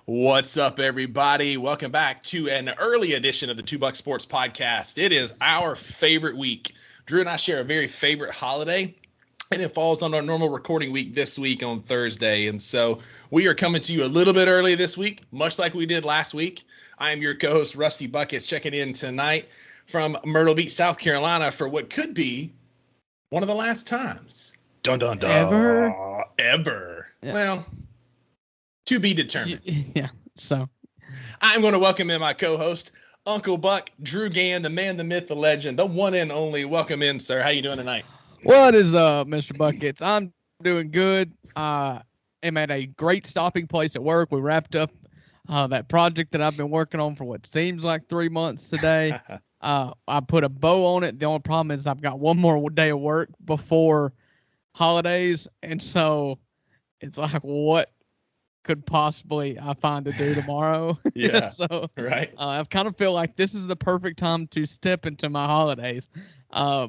What's up, everybody? Welcome back to an early edition of the Two Buck Sports Podcast. It is our favorite week. Drew and I share a very favorite holiday, and it falls on our normal recording week this week on Thursday. And so we are coming to you a little bit early this week, much like we did last week. I am your co-host, Rusty Buckets, checking in tonight from Myrtle Beach, South Carolina, for what could be one of the last times. Dun, dun, dun. Ever. Yeah. Well, to be determined. Yeah, so. I'm going to welcome in my co-host, Uncle Buck, Drew Gann, the man, the myth, the legend, the one and only. Welcome in, sir. How you doing tonight? What is up, Mr. Buckets? I'm doing good. I'm at a great stopping place at work. We wrapped up that project that I've been working on for what seems like 3 months today. I put a bow on it. The only problem is I've got one more day of work before holidays, and so it's like, what could possibly I find to do tomorrow? Yeah. So right. I kind of feel like this is the perfect time to step into my holidays,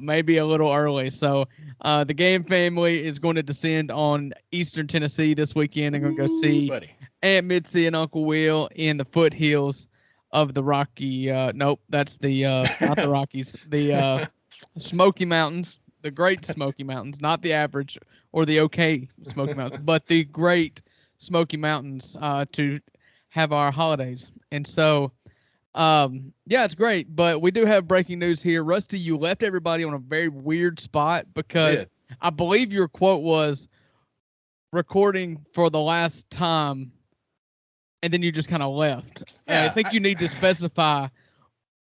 maybe a little early. So the Game family is going to descend on Eastern Tennessee this weekend. I'm going to go see Aunt Mitzi and Uncle Will in the foothills of the Rocky. Nope, that's the not the Rockies. The Smoky Mountains, the Great Smoky Mountains, not the average or the okay Smoky Mountains, but the Great Smoky Mountains to have our holidays. And so yeah, it's great, but we do have breaking news here. Rusty, you left everybody on a very weird spot because I believe your quote was recording for the last time, and then you just kind of left. Yeah, I think you need to specify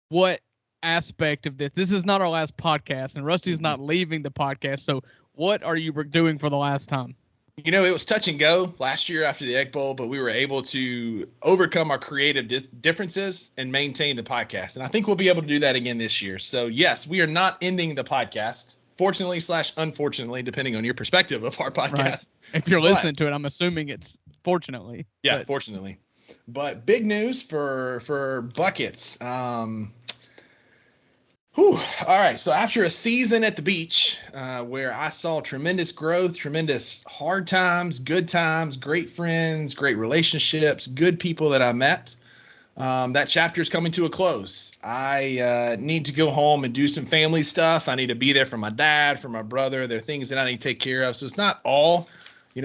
what aspect of this. This is not our last podcast, and Rusty's not leaving the podcast. So what are you doing for the last time? You know, it was touch and go last year after the Egg Bowl, but we were able to overcome our creative differences and maintain the podcast. And I think we'll be able to do that again this year. So, yes, we are not ending the podcast, fortunately / unfortunately, depending on your perspective of our podcast. Right. If you're listening to it, I'm assuming it's fortunately. Yeah, fortunately. But big news for Buckets. All right. So after a season at the beach where I saw tremendous growth, tremendous hard times, good times, great friends, great relationships, good people that I met, that chapter is coming to a close. I need to go home and do some family stuff. I need to be there for my dad, for my brother. There are things that I need to take care of. So it's not all,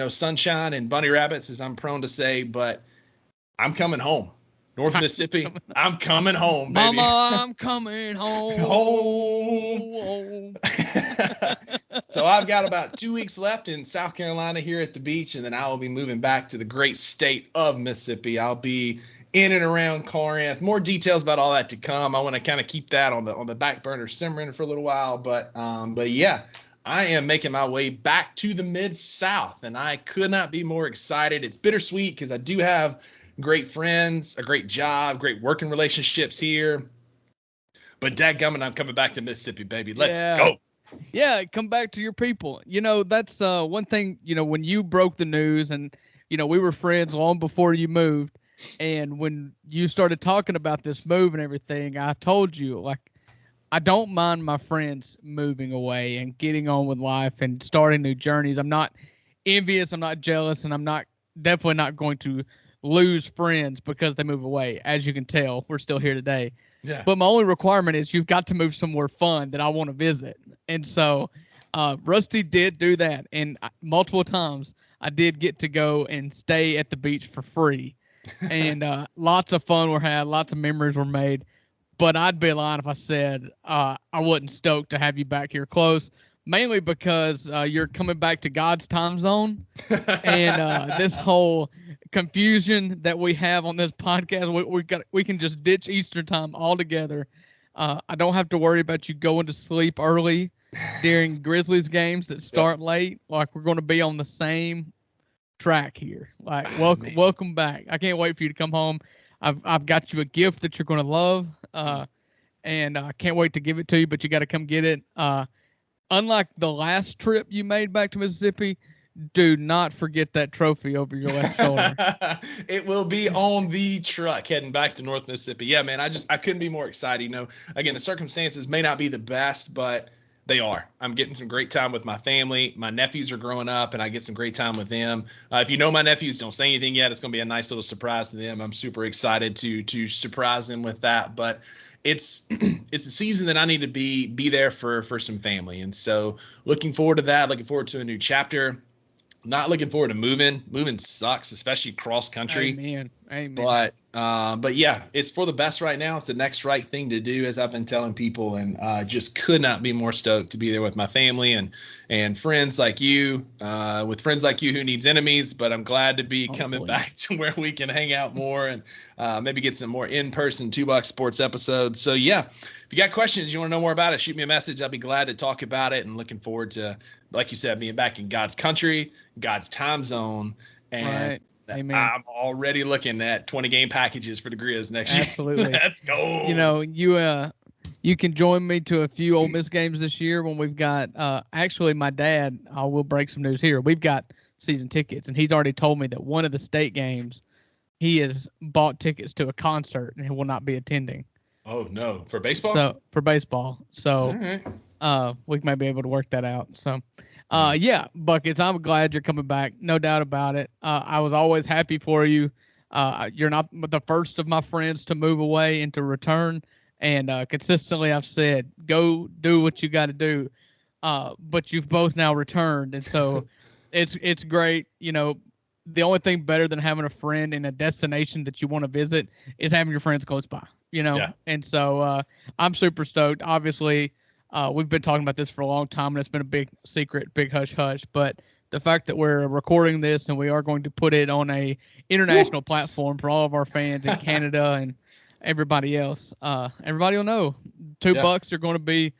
sunshine and bunny rabbits, as I'm prone to say, but I'm coming home. North Mississippi, I'm coming home, baby. Mama, I'm coming home. Home. So I've got about 2 weeks left in South Carolina here at the beach, and then I will be moving back to the great state of Mississippi. I'll be in and around Corinth. More details about all that to come. I want to kind of keep that on the back burner simmering for a little while, but yeah, I am making my way back to the Mid-South, and I could not be more excited. It's bittersweet because I do have great friends, a great job, great working relationships here. But dadgummit, I'm coming back to Mississippi, baby. Let's go. Yeah, come back to your people. That's one thing, when you broke the news and, we were friends long before you moved. And when you started talking about this move and everything, I told you, like, I don't mind my friends moving away and getting on with life and starting new journeys. I'm not envious. I'm not jealous. And I'm definitely not going to lose friends because they move away. As you can tell, we're still here today. Yeah. But my only requirement is you've got to move somewhere fun that I want to visit. And so Rusty did do that. And multiple times I did get to go and stay at the beach for free. And lots of fun were had. Lots of memories were made. But I'd be lying if I said I wasn't stoked to have you back here close. Mainly because you're coming back to God's time zone. And this whole confusion that we have on this podcast, we can just ditch Eastern time altogether. I don't have to worry about you going to sleep early during Grizzlies games that start late. Like, we're going to be on the same track here. Like, welcome back. I can't wait for you to come home. I've got you a gift that you're going to love, and I can't wait to give it to you. But you got to come get it. Unlike the last trip you made back to Mississippi, do not forget that trophy over your left shoulder. It will be on the truck heading back to North Mississippi. Yeah, man, I couldn't be more excited. Again, the circumstances may not be the best, but They are. I'm getting some great time with my family. My nephews are growing up, and I get some great time with them. If you know my nephews, don't say anything yet. It's going to be a nice little surprise to them. I'm super excited to surprise them with that. But it's it's a season that I need to be there for some family, and so looking forward to that. Looking forward to a new chapter. Not looking forward to moving. Moving sucks, especially cross country. Amen. But yeah, it's for the best right now. It's the next right thing to do, as I've been telling people, and just could not be more stoked to be there with my family and friends like you, with friends like you who needs enemies. But I'm glad to be coming back to where we can hang out more and maybe get some more in-person 2 Buck Sports episodes. So yeah, if you got questions, you want to know more about it, shoot me a message. I'll be glad to talk about it, and looking forward to, like you said, being back in God's country, God's time zone, and right. Amen. I'm already looking at 20 game packages for the Grizz next year. Absolutely. Let's go. You know, you can join me to a few Ole Miss games this year when we've got actually my dad, I will break some news here. We've got season tickets, and he's already told me that one of the state games he has bought tickets to a concert and he will not be attending. Oh no, for baseball? So for baseball. So right. We may be able to work that out. So yeah, Buckets, I'm glad you're coming back. No doubt about it. I was always happy for you. You're not the first of my friends to move away and to return. And consistently I've said, go do what you got to do. But you've both now returned. And so it's great. You know, the only thing better than having a friend in a destination that you want to visit is having your friends close by, you know? Yeah. And so I'm super stoked. Obviously, we've been talking about this for a long time, and it's been a big secret, big hush hush. But the fact that we're recording this and we are going to put it on a international platform for all of our fans in Canada and everybody else, everybody will know 2 Bucks are going to be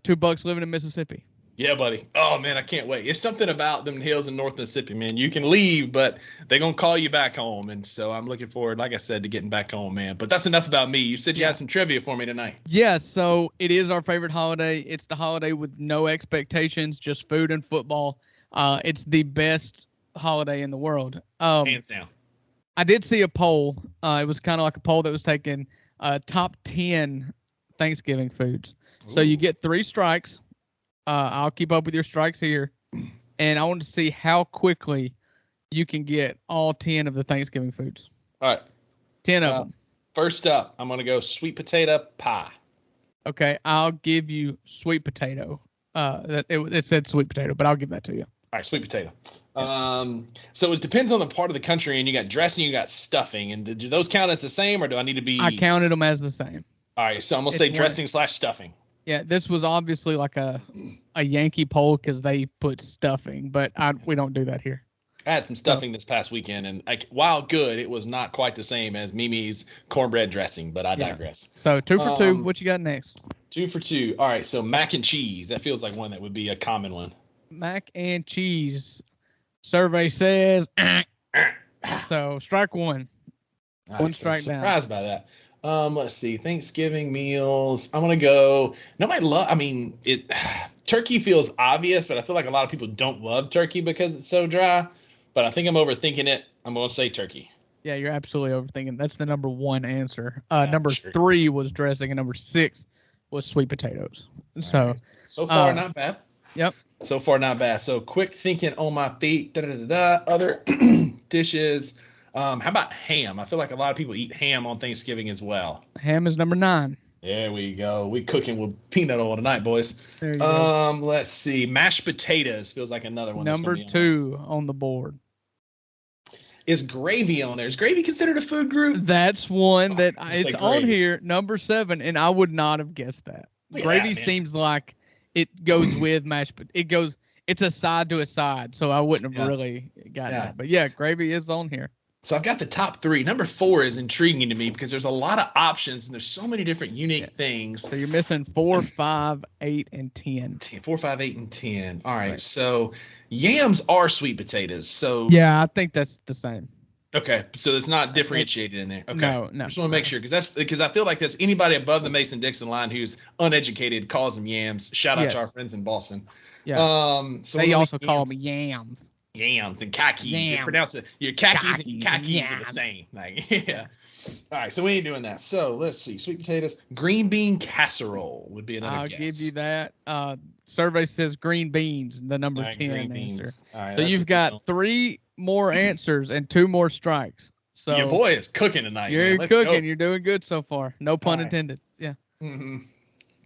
2 Bucks living in Mississippi. Yeah, buddy. Oh, man, I can't wait. It's something about them hills in North Mississippi, man. You can leave, but they're going to call you back home. And so I'm looking forward, like I said, to getting back home, man. But that's enough about me. You said you had some trivia for me tonight. Yeah, so it is our favorite holiday. It's the holiday with no expectations, just food and football. It's the best holiday in the world. Hands down. I did see a poll. It was kind of like a poll that was taking top 10 Thanksgiving foods. Ooh. So you get 3 strikes. I'll keep up with your strikes here. And I want to see how quickly you can get all 10 of the Thanksgiving foods. All right. 10 of them. First up, I'm going to go sweet potato pie. Okay, I'll give you sweet potato. It said sweet potato, but I'll give that to you. All right, sweet potato. So it depends on the part of the country, and you got dressing, you got stuffing. And do those count as the same, or do I need to be? I counted them as the same. All right, so I'm going to say dressing / stuffing. Yeah, this was obviously like a Yankee poll because they put stuffing, but we don't do that here. I had some stuffing this past weekend, and while good, it was not quite the same as Mimi's cornbread dressing, but I digress. So 2 for 2. What you got next? 2 for 2. All right, so mac and cheese. That feels like one that would be a common one. Mac and cheese. Survey says so. Strike 1. One strike down. Surprised by that. Let's see. Thanksgiving meals. I'm gonna go. Turkey feels obvious, but I feel like a lot of people don't love turkey because it's so dry. But I think I'm overthinking it. I'm gonna say turkey. Yeah, you're absolutely overthinking. That's the number 1 answer. Number 3 was dressing, and number 6 was sweet potatoes. So far not bad. Yep. So far not bad. So quick thinking on my feet. Other dishes. How about ham? I feel like a lot of people eat ham on Thanksgiving as well. Ham is number 9. There we go. We cooking with peanut oil tonight, boys. There you go. Let's see. Mashed potatoes feels like another one. Number 2 on the board. Is gravy on there? Is gravy considered a food group? That's one that it's on here, number 7, and I would not have guessed that. Gravy seems like it goes with mashed, but it's a side to a side, so I wouldn't have really gotten that. But yeah, gravy is on here. So I've got the top 3. Number 4 is intriguing to me because there's a lot of options and there's so many different unique things. So you're missing 4, 5, 8, and 10. 4, 5, 8, and 10. All right. So yams are sweet potatoes. So yeah, I think that's the same. Okay, so it's not differentiated in there. Okay. No. Just want to make sure because I feel like that's anybody above the Mason-Dixon line who's uneducated calls them yams. Shout out to our friends in Boston. Yeah. So they also call them yams. yams and khakis. You pronounce it. Your khakis and khakis are the same. Like, yeah. All right, so we ain't doing that. So let's see. Sweet potatoes, green bean casserole would be another guess. I'll give you that. Survey says green beans, the number 10 answer. So you've got 3 more answers and 2 more strikes. So your boy is cooking tonight. You're cooking. You're doing good so far. No pun intended. Yeah. Mm-hmm.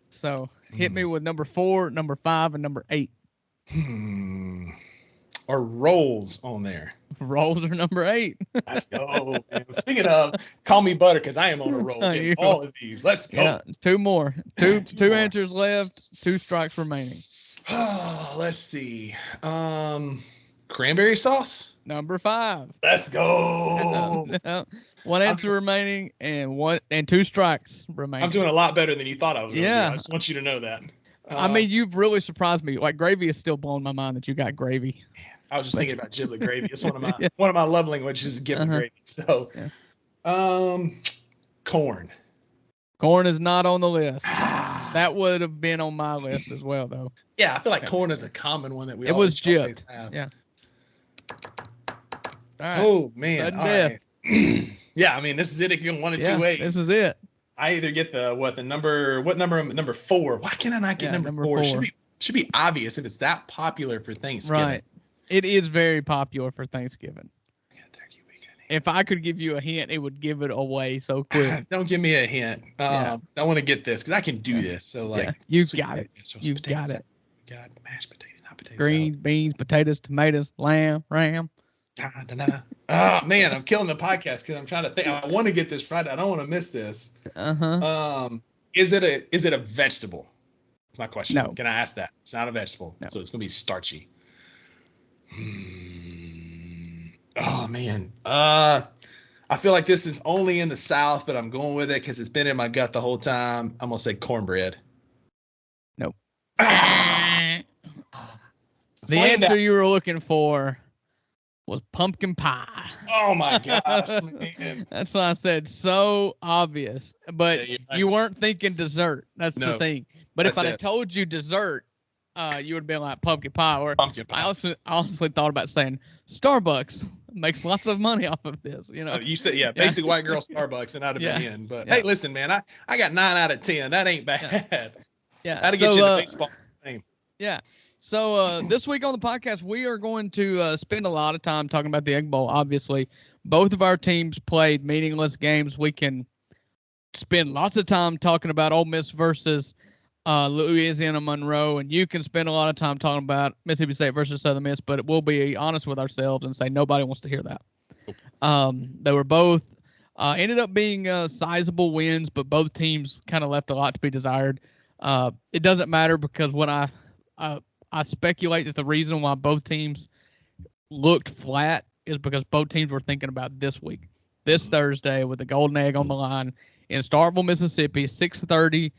So hit me with number 4, number 5, and number 8. Are rolls on there? Rolls are number 8. Let's go. Speaking of, call me butter because I am on a roll. All of these. Let's go. Yeah, 2 more. Two more. Answers left. 2 strikes remaining. Let's see. Cranberry sauce. Number 5. Let's go. 1 answer remaining and 2 strikes remaining. I'm doing a lot better than you thought I was going to do. I just want you to know that. I mean, you've really surprised me. Like, gravy is still blowing my mind that you got gravy. I was just thinking about giblet gravy. It's one of my love languages is giblet gravy. So, corn. Corn is not on the list. That would have been on my list as well, though. Yeah, I feel like corn is a common one that we. It was gypped. Yeah. All right. Oh man. All right. Yeah, I mean, this is it. If you want it 2 ways. This is it. I either get number 4. Why can I not get number 4? Should be obvious if it's that popular for Thanksgiving. Right. It is very popular for Thanksgiving. If I could give you a hint, it would give it away so quick. Don't give me a hint. I want to get this because I can do this. So like, you've got it. You've got it. Got mashed potatoes, not potatoes. Greens, beans, potatoes, tomatoes, lamb, ram. Oh man, I'm killing the podcast because I'm trying to think. I want to get this Friday. I don't want to miss this. Is it a vegetable? That's my question. No. Can I ask that? It's not a vegetable. No. So it's gonna be starchy. Oh man. I feel like this is only in the South, but I'm going with it because it's been in my gut the whole time. I'm gonna say cornbread. Nope. The answer you were looking for was pumpkin pie. Oh my gosh, man. That's why I said so obvious. But you weren't thinking dessert. That's the thing. But if I had told you dessert, you would have been like pumpkin pie. Or pumpkin pie. I honestly thought about saying Starbucks makes lots of money off of this. You know. You said basic white girl Starbucks, and I'd have been in. But hey, listen, man, I got 9 out of 10. That ain't bad. Yeah. That'll get you the baseball game. Yeah. So this week on the podcast, we are going to spend a lot of time talking about the Egg Bowl. Obviously, both of our teams played meaningless games. We can spend lots of time talking about Ole Miss versus Louisiana Monroe, and you can spend a lot of time talking about Mississippi State versus Southern Miss. But we'll be honest with ourselves and say nobody wants to hear that. They were both ended up being sizable wins, but both teams kind of left a lot to be desired. It doesn't matter because when I speculate that the reason why both teams looked flat is because both teams were thinking about this week, this Thursday, with the Golden Egg on the line in Starkville, Mississippi, 6:30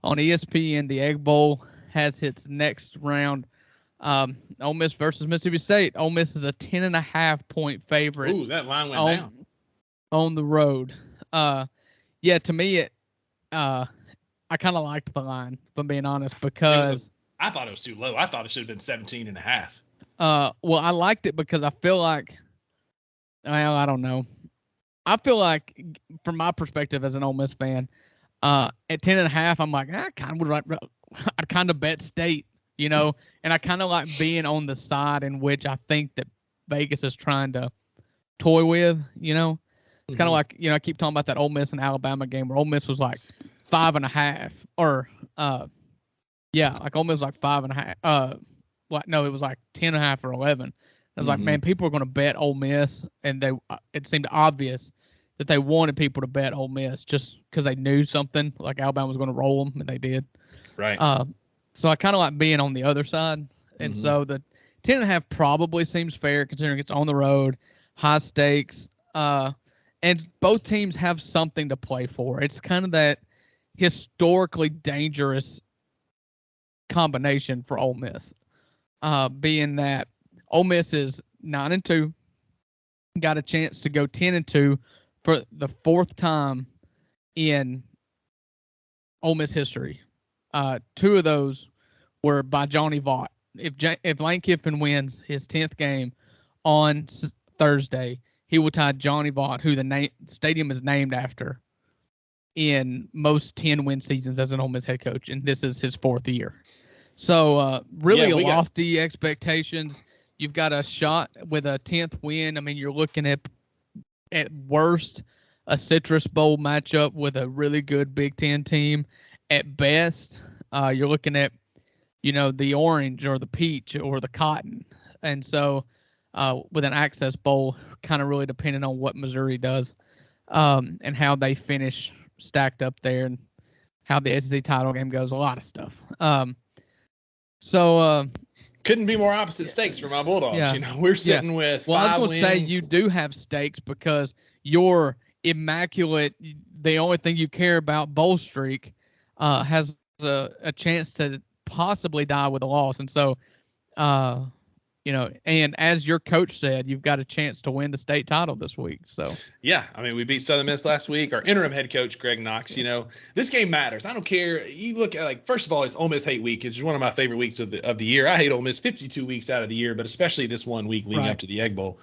on ESPN. The Egg Bowl has its next round. Ole Miss versus Mississippi State. Ole Miss is a 10.5-point favorite. Ooh, that line went down on the road. To me, I kind of liked the line, if I'm being honest, because I thought it was too low. I thought it should have been 17.5. Well, I liked it because I feel like, I don't know. I feel like, from my perspective as an Ole Miss fan, at 10.5, I'm like, I'd kind of bet State, you know, and I kind of like being on the side in which I think that Vegas is trying to toy with, you know. It's kind of like, you know, I keep talking about that Ole Miss and Alabama game where Ole Miss was like 5.5 or, like Ole Miss was like 5.5. No, it was like 10.5 or 11. I was like, man, people are going to bet Ole Miss, and it seemed obvious that they wanted people to bet Ole Miss just because they knew something like Alabama was going to roll them, and they did. Right. So I kind of like being on the other side, and so the 10.5 probably seems fair considering it's on the road, high stakes, and both teams have something to play for. It's kind of that historically dangerous combination for Ole Miss, being that Ole Miss is 9-2, got a chance to go 10-2 for the 4th time in Ole Miss history. 2 of those were by Johnny Vaught. If Lane Kiffin wins his 10th game, on Thursday, he will tie Johnny Vaught, who the stadium is named after, in most 10-win seasons as an Ole Miss head coach, and this is his 4th year. So really lofty expectations. You've got a shot with a 10th win. I mean, you're looking at worst a Citrus Bowl matchup with a really good Big Ten team. At best, you're looking at, the orange or the peach or the cotton. And so with an Access Bowl, kind of really depending on what Missouri does and how they finish stacked up there and how the SEC title game goes, a lot of stuff. Couldn't be more opposite stakes for my Bulldogs. Yeah. We're sitting with 5 wins. Well, I was going to say you do have stakes because your immaculate, the only thing you care about, bowl streak has a chance to possibly die with a loss. And so, and as your coach said, you've got a chance to win the state title this week. So yeah, I mean, we beat Southern Miss last week. Our interim head coach, Greg Knox, this game matters. I don't care. You look at, first of all, it's Ole Miss hate week. It's one of my favorite weeks of the year. I hate Ole Miss 52 weeks out of the year, but especially this 1 week leading up to the Egg Bowl.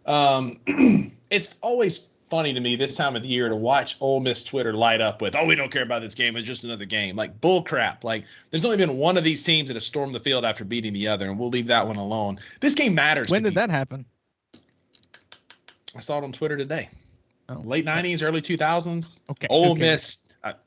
It's always funny to me this time of the year to watch Ole Miss Twitter light up with, we don't care about this game. It's just another game. Like, bull crap. Like, there's only been one of these teams that has stormed the field after beating the other, and we'll leave that one alone. This game matters. When did that happen? I saw it on Twitter today. Oh, late 90s, early 2000s. Okay. Ole Miss.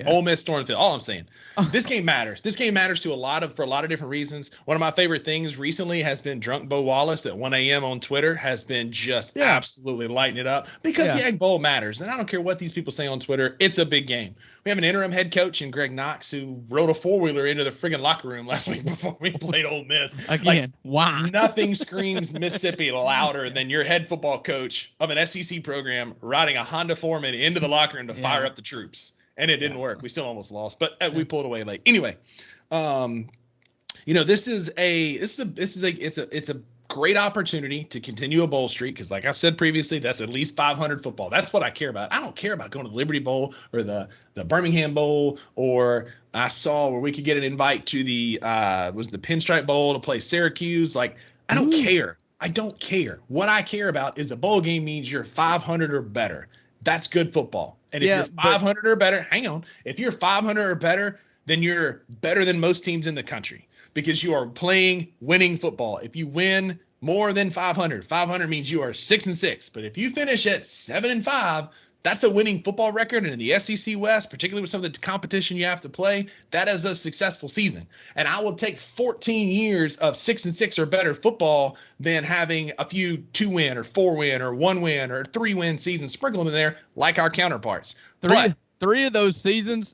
Ole Miss stormed the field. All I'm saying. This game matters. This game matters for a lot of different reasons. One of my favorite things recently has been Drunk Bo Wallace at 1 a.m. on Twitter has been just absolutely lighting it up because the Egg Bowl matters. And I don't care what these people say on Twitter. It's a big game. We have an interim head coach in Greg Knox who rode a 4-wheeler into the friggin' locker room last week before we played Ole Miss. Again, wow. Nothing screams Mississippi louder than your head football coach of an SEC program riding a Honda Foreman into the locker room to fire up the troops. And it didn't work. We still almost lost, but we pulled away late. Anyway, this is a great opportunity to continue a bowl streak because, like I've said previously, that's at least 500 football. That's what I care about. I don't care about going to the Liberty Bowl or the Birmingham Bowl, or I saw where we could get an invite to the Pinstripe Bowl to play Syracuse. Like, I don't care. I don't care. What I care about is a bowl game means you're 500 or better. That's good football. And if you're 500 or better, if you're 500 or better, then you're better than most teams in the country because you are playing winning football. If you win more than 500 means you are 6-6. But if you finish at 7-5, that's a winning football record. And in the SEC West, particularly with some of the competition you have to play, that is a successful season. And I will take 14 years of 6-6 or better football than having a few 2-win or 4-win or 1-win or 3-win seasons sprinkled in there like our counterparts. Three of those seasons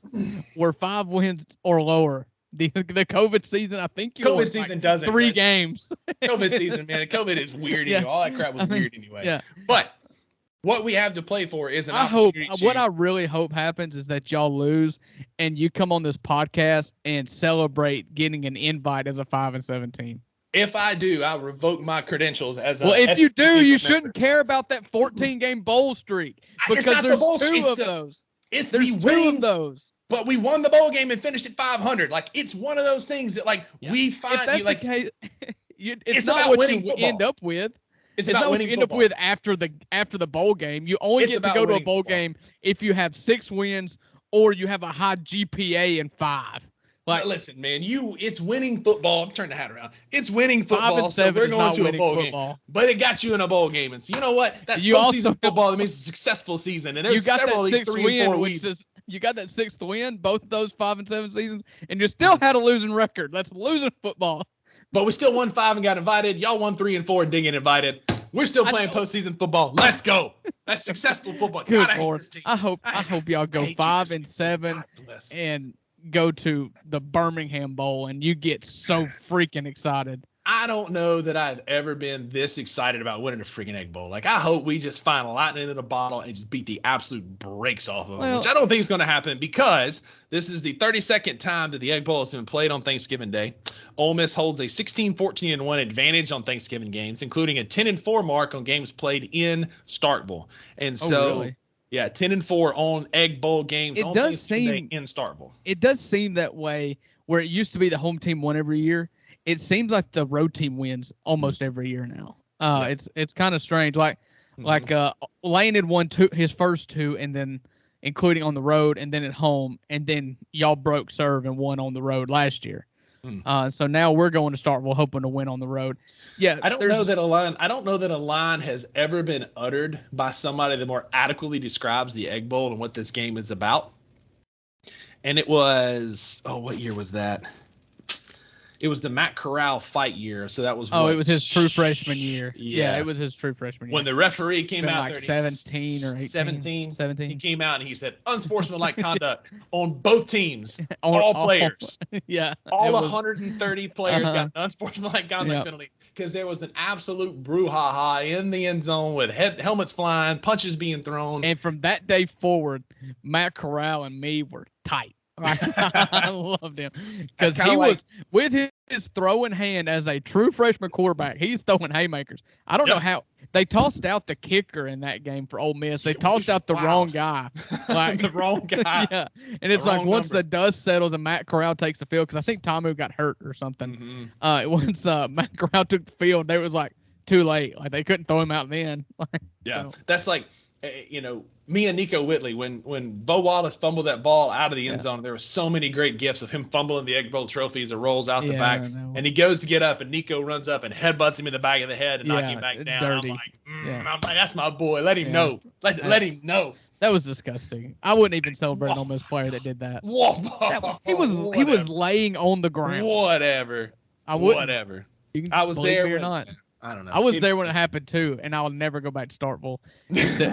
were 5 wins or lower. The COVID season, I think COVID season doesn't 3 games. COVID season, man. COVID is weird. All that crap was weird anyway. Yeah. But what we have to play for is an opportunity. What I really hope happens is that y'all lose and you come on this podcast and celebrate getting an invite as a 5-7 team. If I do, I'll revoke my credentials as a. Well, if you do, you shouldn't care about that 14-game bowl streak because there's 2 of those. It's the winning of those. But we won the bowl game and finished at 500. Like, it's one of those things that we find. If that's the case, it's not about what winning you football. End up with. It's about not winning what you football. end up with after the bowl game. You only get to go to a bowl game if you have 6 wins or you have a high GPA in 5. Like, listen, man, it's winning football. I'm turning the hat around. It's winning football. 5-7 so we're going to a bowl football. game. But it got you in a bowl game. And so you know what? That's postseason football. That means a successful season. And there's several of these 3 and 4 weeks. You got that 6th win, both of those 5-7 seasons, and you still had a losing record. That's losing football. But we still won 5 and got invited. Y'all won 3 and 4 and didn't get invited. We're still playing postseason football. Let's go. That's successful football. Good Lord. I hope y'all go 5-7 and go to the Birmingham Bowl and you get so freaking excited. I don't know that I've ever been this excited about winning a freaking Egg Bowl. Like, I hope we just find lightning in a bottle and just beat the absolute brakes off of them, which I don't think is going to happen because this is the 32nd time that the Egg Bowl has been played on Thanksgiving Day. Ole Miss holds a 16-14-1 advantage on Thanksgiving games, including a 10-4 mark on games played in Starkville. And so, really? Yeah, 10-4 on Egg Bowl games on Thanksgiving Day in Starkville. It does seem that way where it used to be the home team won every year. It seems like the road team wins almost every year now. It's kind of strange. Like Lane had won his first two, and then including on the road, and then at home, and then y'all broke serve and won on the road last year. So now we're going to Starkville hoping to win on the road. Yeah, I don't know that a line has ever been uttered by somebody that more adequately describes the Egg Bowl and what this game is about. And it was, what year was that? It was the Matt Corral fight year, so that was. It was his true freshman year. Yeah, it was his true freshman year. When the referee came out, like 17 or 18. 17. He came out and he said, "Unsportsmanlike conduct on both teams, all players." Yeah, all 130 players got an unsportsmanlike conduct penalty because there was an absolute brouhaha in the end zone with helmets flying, punches being thrown. And from that day forward, Matt Corral and me were tight. I loved him because he was with his throwing hand as a true freshman quarterback. He's throwing haymakers. I don't know how they tossed out the kicker in that game for Ole Miss. They tossed out the wrong guy, like the wrong guy. Yeah, and it's like once the dust settles and Matt Corral takes the field, because I think Tamu got hurt or something. Once Matt Corral took the field, they was like too late. Like they couldn't throw him out then. That's like. Me and Nico Whitley, when Bo Wallace fumbled that ball out of the end zone, there were so many great gifs of him fumbling the Egg Bowl trophy as it rolls out the back. And he goes to get up, and Nico runs up and headbutts him in the back of the head and knocks him back down. Dirty. I'm like, that's my boy. Let him know. Let him know. That was disgusting. I wouldn't even celebrate an Ole Miss player that did that. He was laying on the ground. Whatever. I was there or not. I don't know. I was there when it happened too, and I'll never go back to Starkville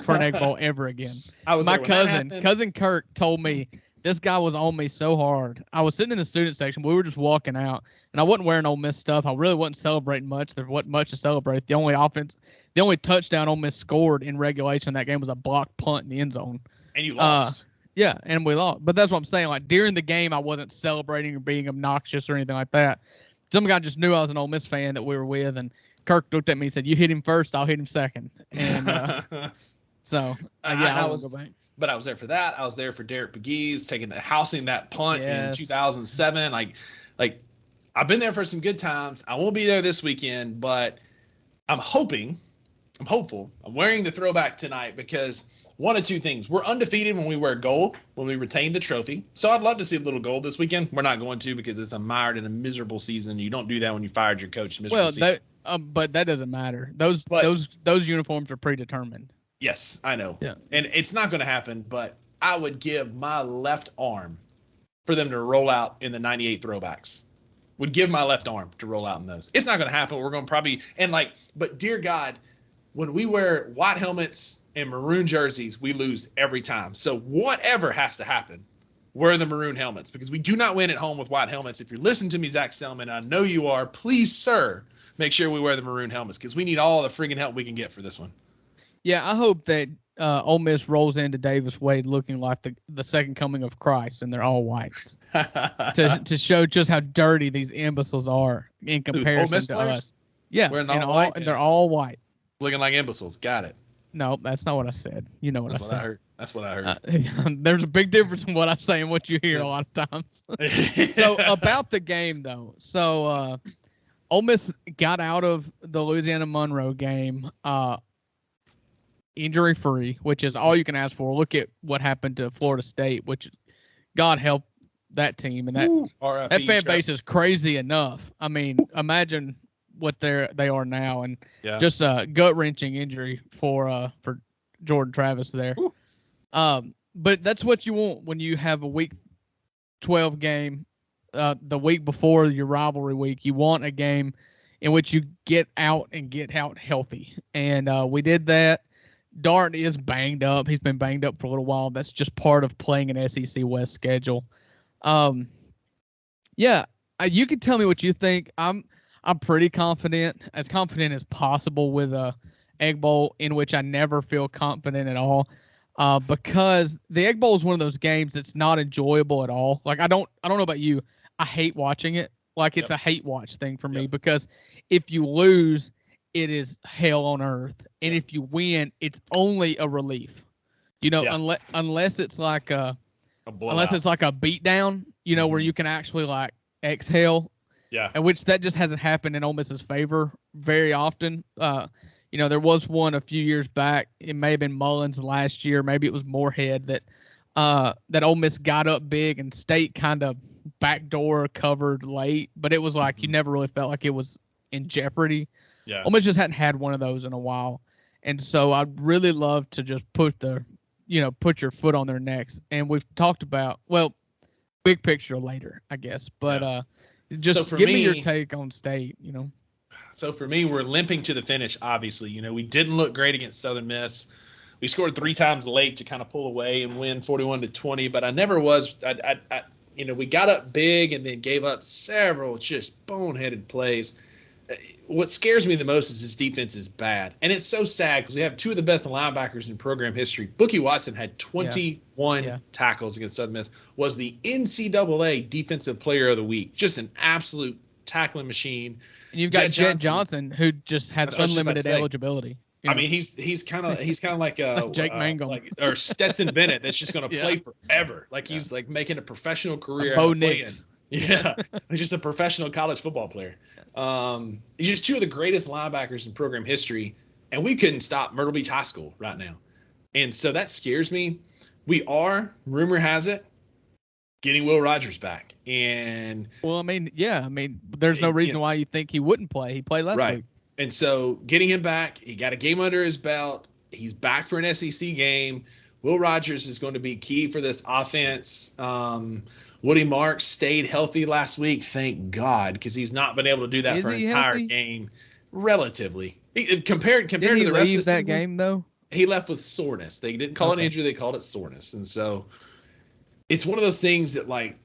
for an Egg Bowl ever again. My cousin Kirk told me this guy was on me so hard. I was sitting in the student section. We were just walking out, and I wasn't wearing Ole Miss stuff. I really wasn't celebrating much. There wasn't much to celebrate. The only touchdown Ole Miss scored in regulation in that game was a blocked punt in the end zone. And you lost. Yeah, and we lost. But that's what I'm saying. Like during the game, I wasn't celebrating or being obnoxious or anything like that. Some guy just knew I was an Ole Miss fan that we were with, and Kirk looked at me and said, "You hit him first, I'll hit him second." And I was go back. But I was there for that. I was there for Derek Pegues housing that punt in 2007. Like I've been there for some good times. I won't be there this weekend, but I'm hopeful. I'm wearing the throwback tonight because one of two things. We're undefeated when we wear gold, when we retain the trophy. So I'd love to see a little gold this weekend. We're not going to because it's mired in a miserable season. You don't do that when you fired your coach. But that doesn't matter. Those uniforms are predetermined. Yes, I know. Yeah. And it's not going to happen, but I would give my left arm for them to roll out in the 98 throwbacks. Would give my left arm to roll out in those. It's not going to happen. We're going to probably but dear God, when we wear white helmets and maroon jerseys, we lose every time. So whatever has to happen, wear the maroon helmets because we do not win at home with white helmets. If you're listening to me, Zach Selman, I know you are, please, sir, make sure we wear the maroon helmets because we need all the friggin' help we can get for this one. Yeah, I hope that Ole Miss rolls into Davis Wade looking like the second coming of Christ, and they're all white to show just how dirty these imbeciles are in comparison to us. Yeah, they're all white, looking like imbeciles. Got it. No, that's not what I said. You know what I said. That's what I heard. There's a big difference in what I say and what you hear a lot of times. So about the game though, Ole Miss got out of the Louisiana Monroe game injury-free, which is all you can ask for. Look at what happened to Florida State, which God help that team. And that fan base is crazy enough. I mean, imagine what they are now. And just a gut-wrenching injury for Jordan Travis there. But that's what you want when you have a Week 12 game. The week before your rivalry week, you want a game in which you get out healthy. And we did that. Dart is banged up. He's been banged up for a little while. That's just part of playing an SEC West schedule. You can tell me what you think. I'm pretty confident as possible with a Egg Bowl, in which I never feel confident at all. Because the Egg Bowl is one of those games that's not enjoyable at all. Like I don't know about you. I hate watching it. Like it's a hate watch thing for me because if you lose, it is hell on earth. And if you win, it's only a relief. Unless it's like a beatdown, where you can actually like exhale. Yeah. And which that just hasn't happened in Ole Miss's favor very often. There was one a few years back. It may have been Mullins last year. Maybe it was Moorhead that Ole Miss got up big and State kind of backdoor covered late, but it was like you never really felt like it was in jeopardy. Yeah. Ole Miss just hadn't had one of those in a while. And so I'd really love to just put your foot on their necks. And we've talked about, well, big picture later, I guess. But just give me your take on State, So for me, we're limping to the finish, obviously. We didn't look great against Southern Miss. We scored 3 times late to kind of pull away and win 41-20, but I never was we got up big and then gave up several just boneheaded plays. What scares me the most is this defense is bad. And it's so sad because we have 2 of the best linebackers in program history. Bookie Watson had 21 tackles against Southern Miss, was the NCAA Defensive Player of the Week. Just an absolute tackling machine. And you've got Jet Johnson, who just has unlimited eligibility. I mean, he's kind of like a Jake Mangum or Stetson Bennett that's just going to play forever. Like he's like making a professional career. Bo Nix. Yeah, he's just a professional college football player. He's just 2 of the greatest linebackers in program history, and we couldn't stop Myrtle Beach High School right now. And so that scares me. We are, rumor has it, getting Will Rogers back. And there's no reason why you think he wouldn't play. He played last week. And so getting him back, he got a game under his belt. He's back for an SEC game. Will Rogers is going to be key for this offense. Woody Marks stayed healthy last week, thank God, because he's not been able to do that for an entire game, relatively. Compared to the rest of the season, that game, though? He left with soreness. They didn't call it injury, they called it soreness. And so it's one of those things that, like,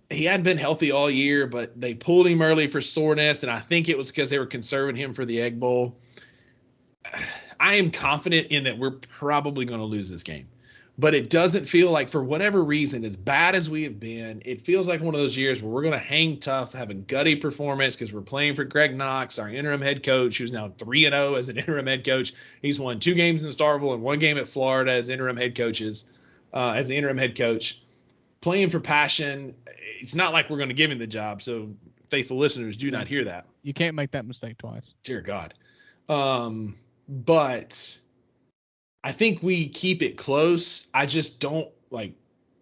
he hadn't been healthy all year, but they pulled him early for soreness, and I think it was because they were conserving him for the Egg Bowl. I am confident in that we're probably going to lose this game. But it doesn't feel like, for whatever reason, as bad as we have been, it feels like one of those years where we're going to hang tough, have a gutty performance because we're playing for Greg Knox, our interim head coach, who's now 3-0 as an interim head coach. He's won 2 games in Starkville and 1 game at Florida as interim head coaches, as the interim head coach. Playing for passion. It's not like we're going to give him the job, so faithful listeners do not hear that. You can't make that mistake twice. Dear God. But I think we keep it close. I just don't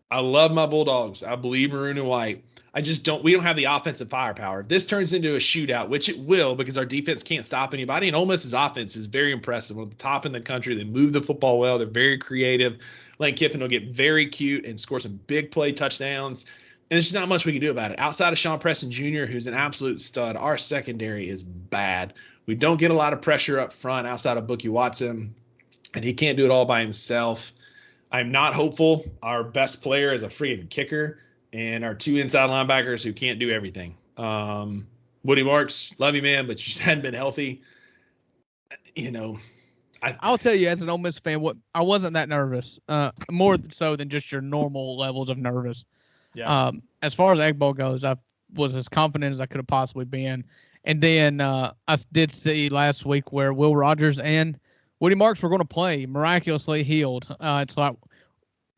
I love my Bulldogs. I believe maroon and white. We don't have the offensive firepower. If this turns into a shootout, which it will because our defense can't stop anybody, and Ole Miss's offense is very impressive. One of the top in the country. They move the football well. They're very creative. Lane Kiffin will get very cute and score some big play touchdowns. And there's just not much we can do about it. Outside of Sean Preston Jr., who's an absolute stud, our secondary is bad. We don't get a lot of pressure up front outside of Bookie Watson, and he can't do it all by himself. I'm not hopeful. Our best player is a freaking kicker, and our 2 inside linebackers who can't do everything. Woody Marks, love you, man, but you just hadn't been healthy. I'll tell you, as an Ole Miss fan, I wasn't that nervous. More so than just your normal levels of nervous. Yeah. As far as Egg Bowl goes, I was as confident as I could have possibly been. And then I did see last week where Will Rogers and Woody Marks were going to play, miraculously healed. It's like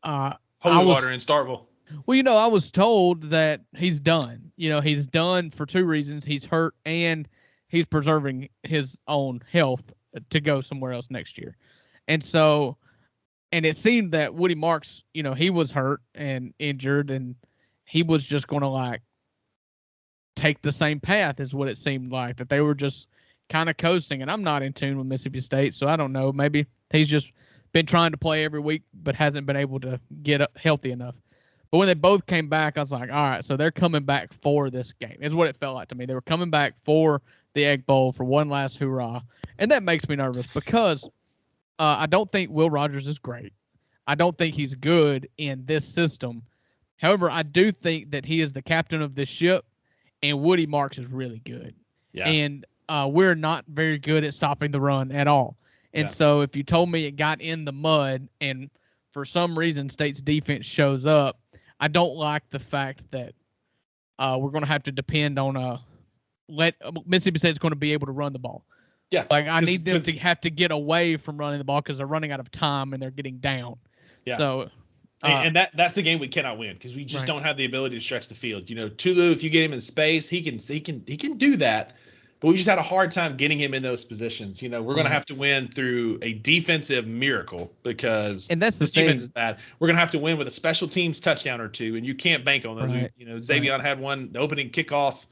holy water in Starkville. Well, I was told that he's done. He's done for 2 reasons. He's hurt and he's preserving his own health to go somewhere else next year. And so, and it seemed that Woody Marks, he was hurt and injured, and he was just going to take the same path is what it seemed like, that they were just kind of coasting. And I'm not in tune with Mississippi State, so I don't know. Maybe he's just been trying to play every week, but hasn't been able to get up healthy enough. But when they both came back, I was like, all right, so they're coming back for this game, is what it felt like to me. They were coming back for the Egg Bowl for one last hurrah. And that makes me nervous because I don't think Will Rogers is great. I don't think he's good in this system. However, I do think that he is the captain of this ship, and Woody Marks is really good. Yeah. And we're not very good at stopping the run at all. And so if you told me it got in the mud and for some reason State's defense shows up, I don't like the fact that we're going to have to depend on Mississippi State's going to be able to run the ball. Yeah. I need them to have to get away from running the ball because they're running out of time and they're getting down. Yeah. So, and that's the game we cannot win because we just don't have the ability to stretch the field. Tulu, if you get him in space, he can do that. but we just had a hard time getting him in those positions. We're going to have to win through a defensive miracle because that's this defense is bad. We're going to have to win with a special teams touchdown or two, and you can't bank on those. Right. Xavier had one, the opening kickoff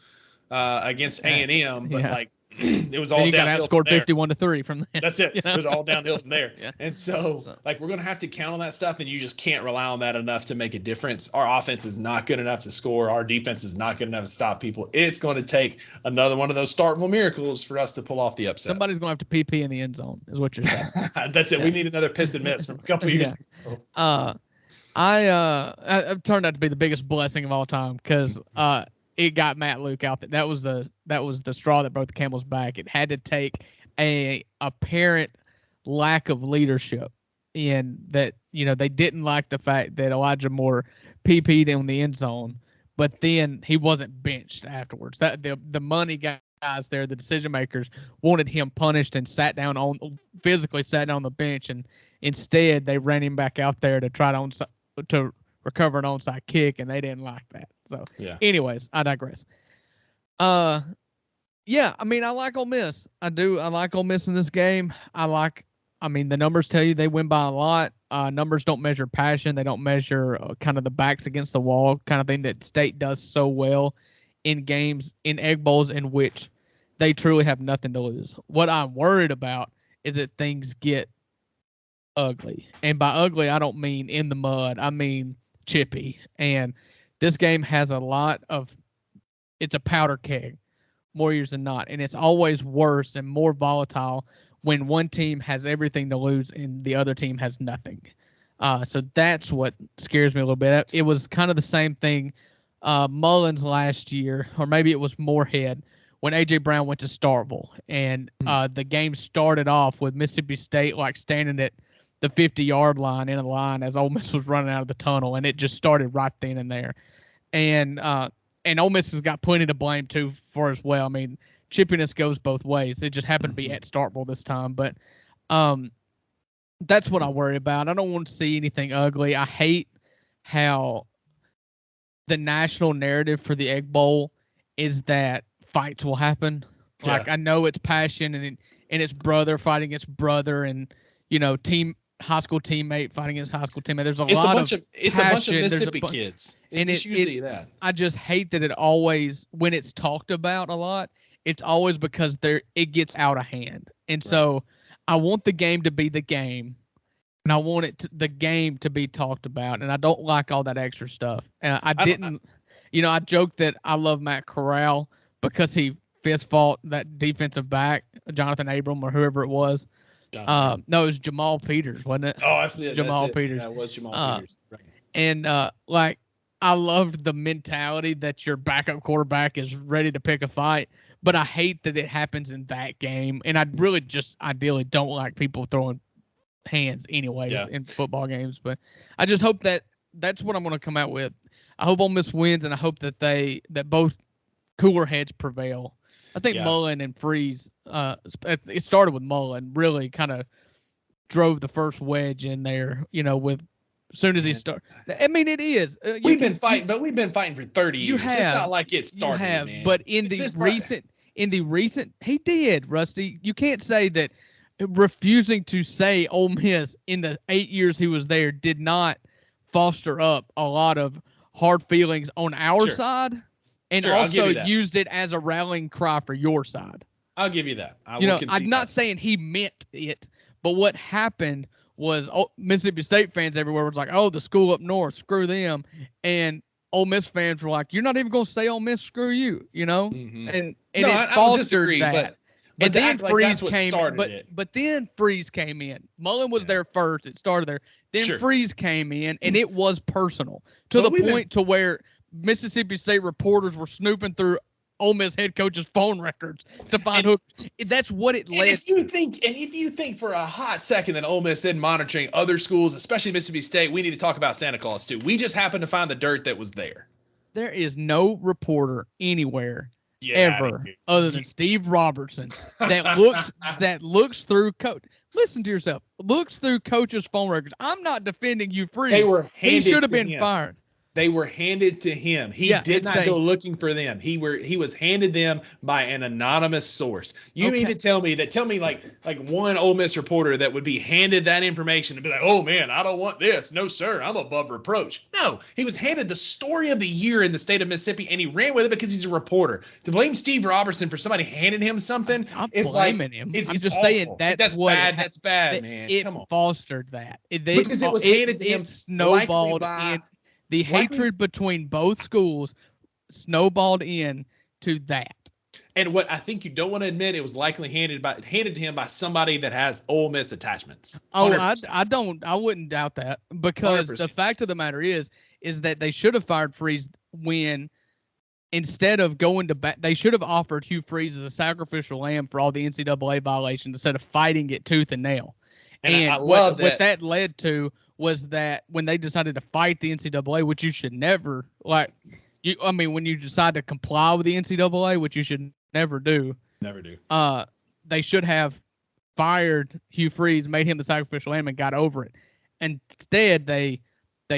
against A&M, but it was all downhill. Got outscored 51-3 from there. That's it. It was all downhill from there. Yeah. And so we're going to have to count on that stuff, and you just can't rely on that enough to make a difference. Our offense is not good enough to score. Our defense is not good enough to stop people. It's going to take another one of those Starkville miracles for us to pull off the upset. Somebody's going to have to PP in the end zone, is what you're saying. That's it. We need another Piston Mets from a couple years ago. I've turned out to be the biggest blessing of all time because it got Matt Luke out. That was the straw that broke the camel's back. It had to take a apparent lack of leadership in that. They didn't like the fact that Elijah Moore PP'd in the end zone, but then he wasn't benched afterwards. That the money guys there, the decision makers, wanted him punished and physically sat down on the bench, and instead they ran him back out there to try to recover an onside kick, and they didn't like that. So, anyways, I digress. I like Ole Miss. I do. I like Ole Miss in this game. The numbers tell you they win by a lot. Numbers don't measure passion. They don't measure kind of the backs against the wall kind of thing that State does so well in games, in Egg Bowls, in which they truly have nothing to lose. What I'm worried about is that things get ugly. And by ugly, I don't mean in the mud. I mean chippy. And this game has it's a powder keg more years than not. And it's always worse and more volatile when one team has everything to lose and the other team has nothing. So that's what scares me a little bit. It was kind of the same thing Mullins last year, or maybe it was Moorhead, when A.J. Brown went to Starkville. And the game started off with Mississippi State standing at the 50-yard line in a line as Ole Miss was running out of the tunnel, and it just started right then and there. And Ole Miss has got plenty to blame too for as well. I mean, chippiness goes both ways. It just happened to be at Starkville this time, but that's what I worry about. I don't want to see anything ugly. I hate how the national narrative for the Egg Bowl is that fights will happen. I know it's passion and it's brother fighting against brother, and high school teammate fighting against high school teammate. There's a bunch of Mississippi kids. And it's usually that. I just hate that it always, when it's talked about a lot, it's always because it gets out of hand. And so I want the game to be the game, and I want the game to be talked about, and I don't like all that extra stuff. And I joked that I love Matt Corral because he fist fought that defensive back, Jonathan Abram or whoever it was. No, it was Jamal Peters, wasn't it? Oh, that's it. Jamal Peters. That was Jamal Peters. Right. And I loved the mentality that your backup quarterback is ready to pick a fight, but I hate that it happens in that game. And I really just ideally don't like people throwing hands anyway in football games. But I just hope that's what I'm going to come out with. I hope Ole Miss wins, and I hope that both cooler heads prevail. I think Mullen and Freeze, it started with Mullen, really kind of drove the first wedge in there, with as soon as he started. I mean, it is. We've been fighting for 30 years. It's not like it started, man. But in the recent, he did, Rusty. You can't say that refusing to say Ole Miss in the 8 years he was there did not foster up a lot of hard feelings on our side. And also used it as a rallying cry for your side. I'll give you that. I'm not saying he meant it, but what happened was Mississippi State fans everywhere was like, "Oh, the school up north, screw them," and Ole Miss fans were like, "You're not even going to say Ole Miss, screw you," Mm-hmm. And it fostered that. But then Freeze came. But then Freeze came in. Mullen was there first. It started there. Then Freeze came in, and it was personal to the point to where Mississippi State reporters were snooping through Ole Miss head coach's phone records to find who. That's what it led. If you think for a hot second that Ole Miss isn't monitoring other schools, especially Mississippi State, we need to talk about Santa Claus too. We just happened to find the dirt that was there. There is no reporter anywhere ever other than Steve Robertson that looks through coach. Listen to yourself. Looks through coach's phone records. I'm not defending you, Freeze. He should have been fired. They were handed to him. He did not go looking for them. He was handed them by an anonymous source. You mean to tell me like one Ole Miss reporter that would be handed that information and be like, oh man, I don't want this. No, sir, I'm above reproach. No, he was handed the story of the year in the state of Mississippi, and he ran with it because he's a reporter. To blame Steve Robertson for somebody handing him something, it's blaming him. I'm just saying that's bad. That's bad, man. It Come on. Fostered that. Because it was handed to him. Snowballed in. The hatred between both schools snowballed in to that. And what I think you don't want to admit, it was likely handed to him by somebody that has Ole Miss attachments. 100%. I wouldn't doubt that, because 100%. The fact of the matter is that they should have fired Freeze when, instead of going to bat, they should have offered Hugh Freeze as a sacrificial lamb for all the NCAA violations instead of fighting it tooth and nail. And I love that. What that led to was that when they decided to fight the NCAA, which you should never, when you decide to comply with the NCAA, which you should never do. They should have fired Hugh Freeze, made him the sacrificial lamb, and got over it. Instead, they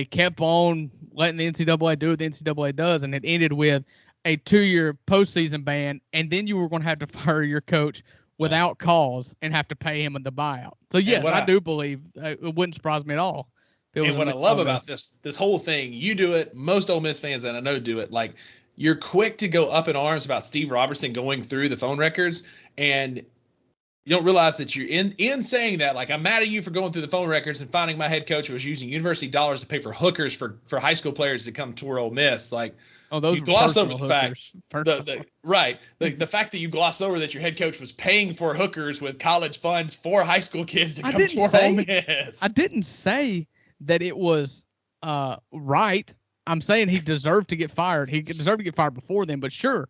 kept on letting the NCAA do what the NCAA does, and it ended with a 2-year postseason ban, and then you were going to have to fire your coach without cause and have to pay him in the buyout. So yes, I do believe it wouldn't surprise me at all. And what I love about this whole thing, you do it, most Ole Miss fans that I know do it, like, you're quick to go up in arms about Steve Robertson going through the phone records, and you don't realize that you're in saying that, like, I'm mad at you for going through the phone records and finding my head coach was using university dollars to pay for hookers for high school players to come tour Ole Miss. Like, those you gloss over the fact, the fact that you gloss over that your head coach was paying for hookers with college funds for high school kids to come tour Ole Miss. I didn't say that it was right. I'm saying he deserved to get fired. He deserved to get fired before then, but sure,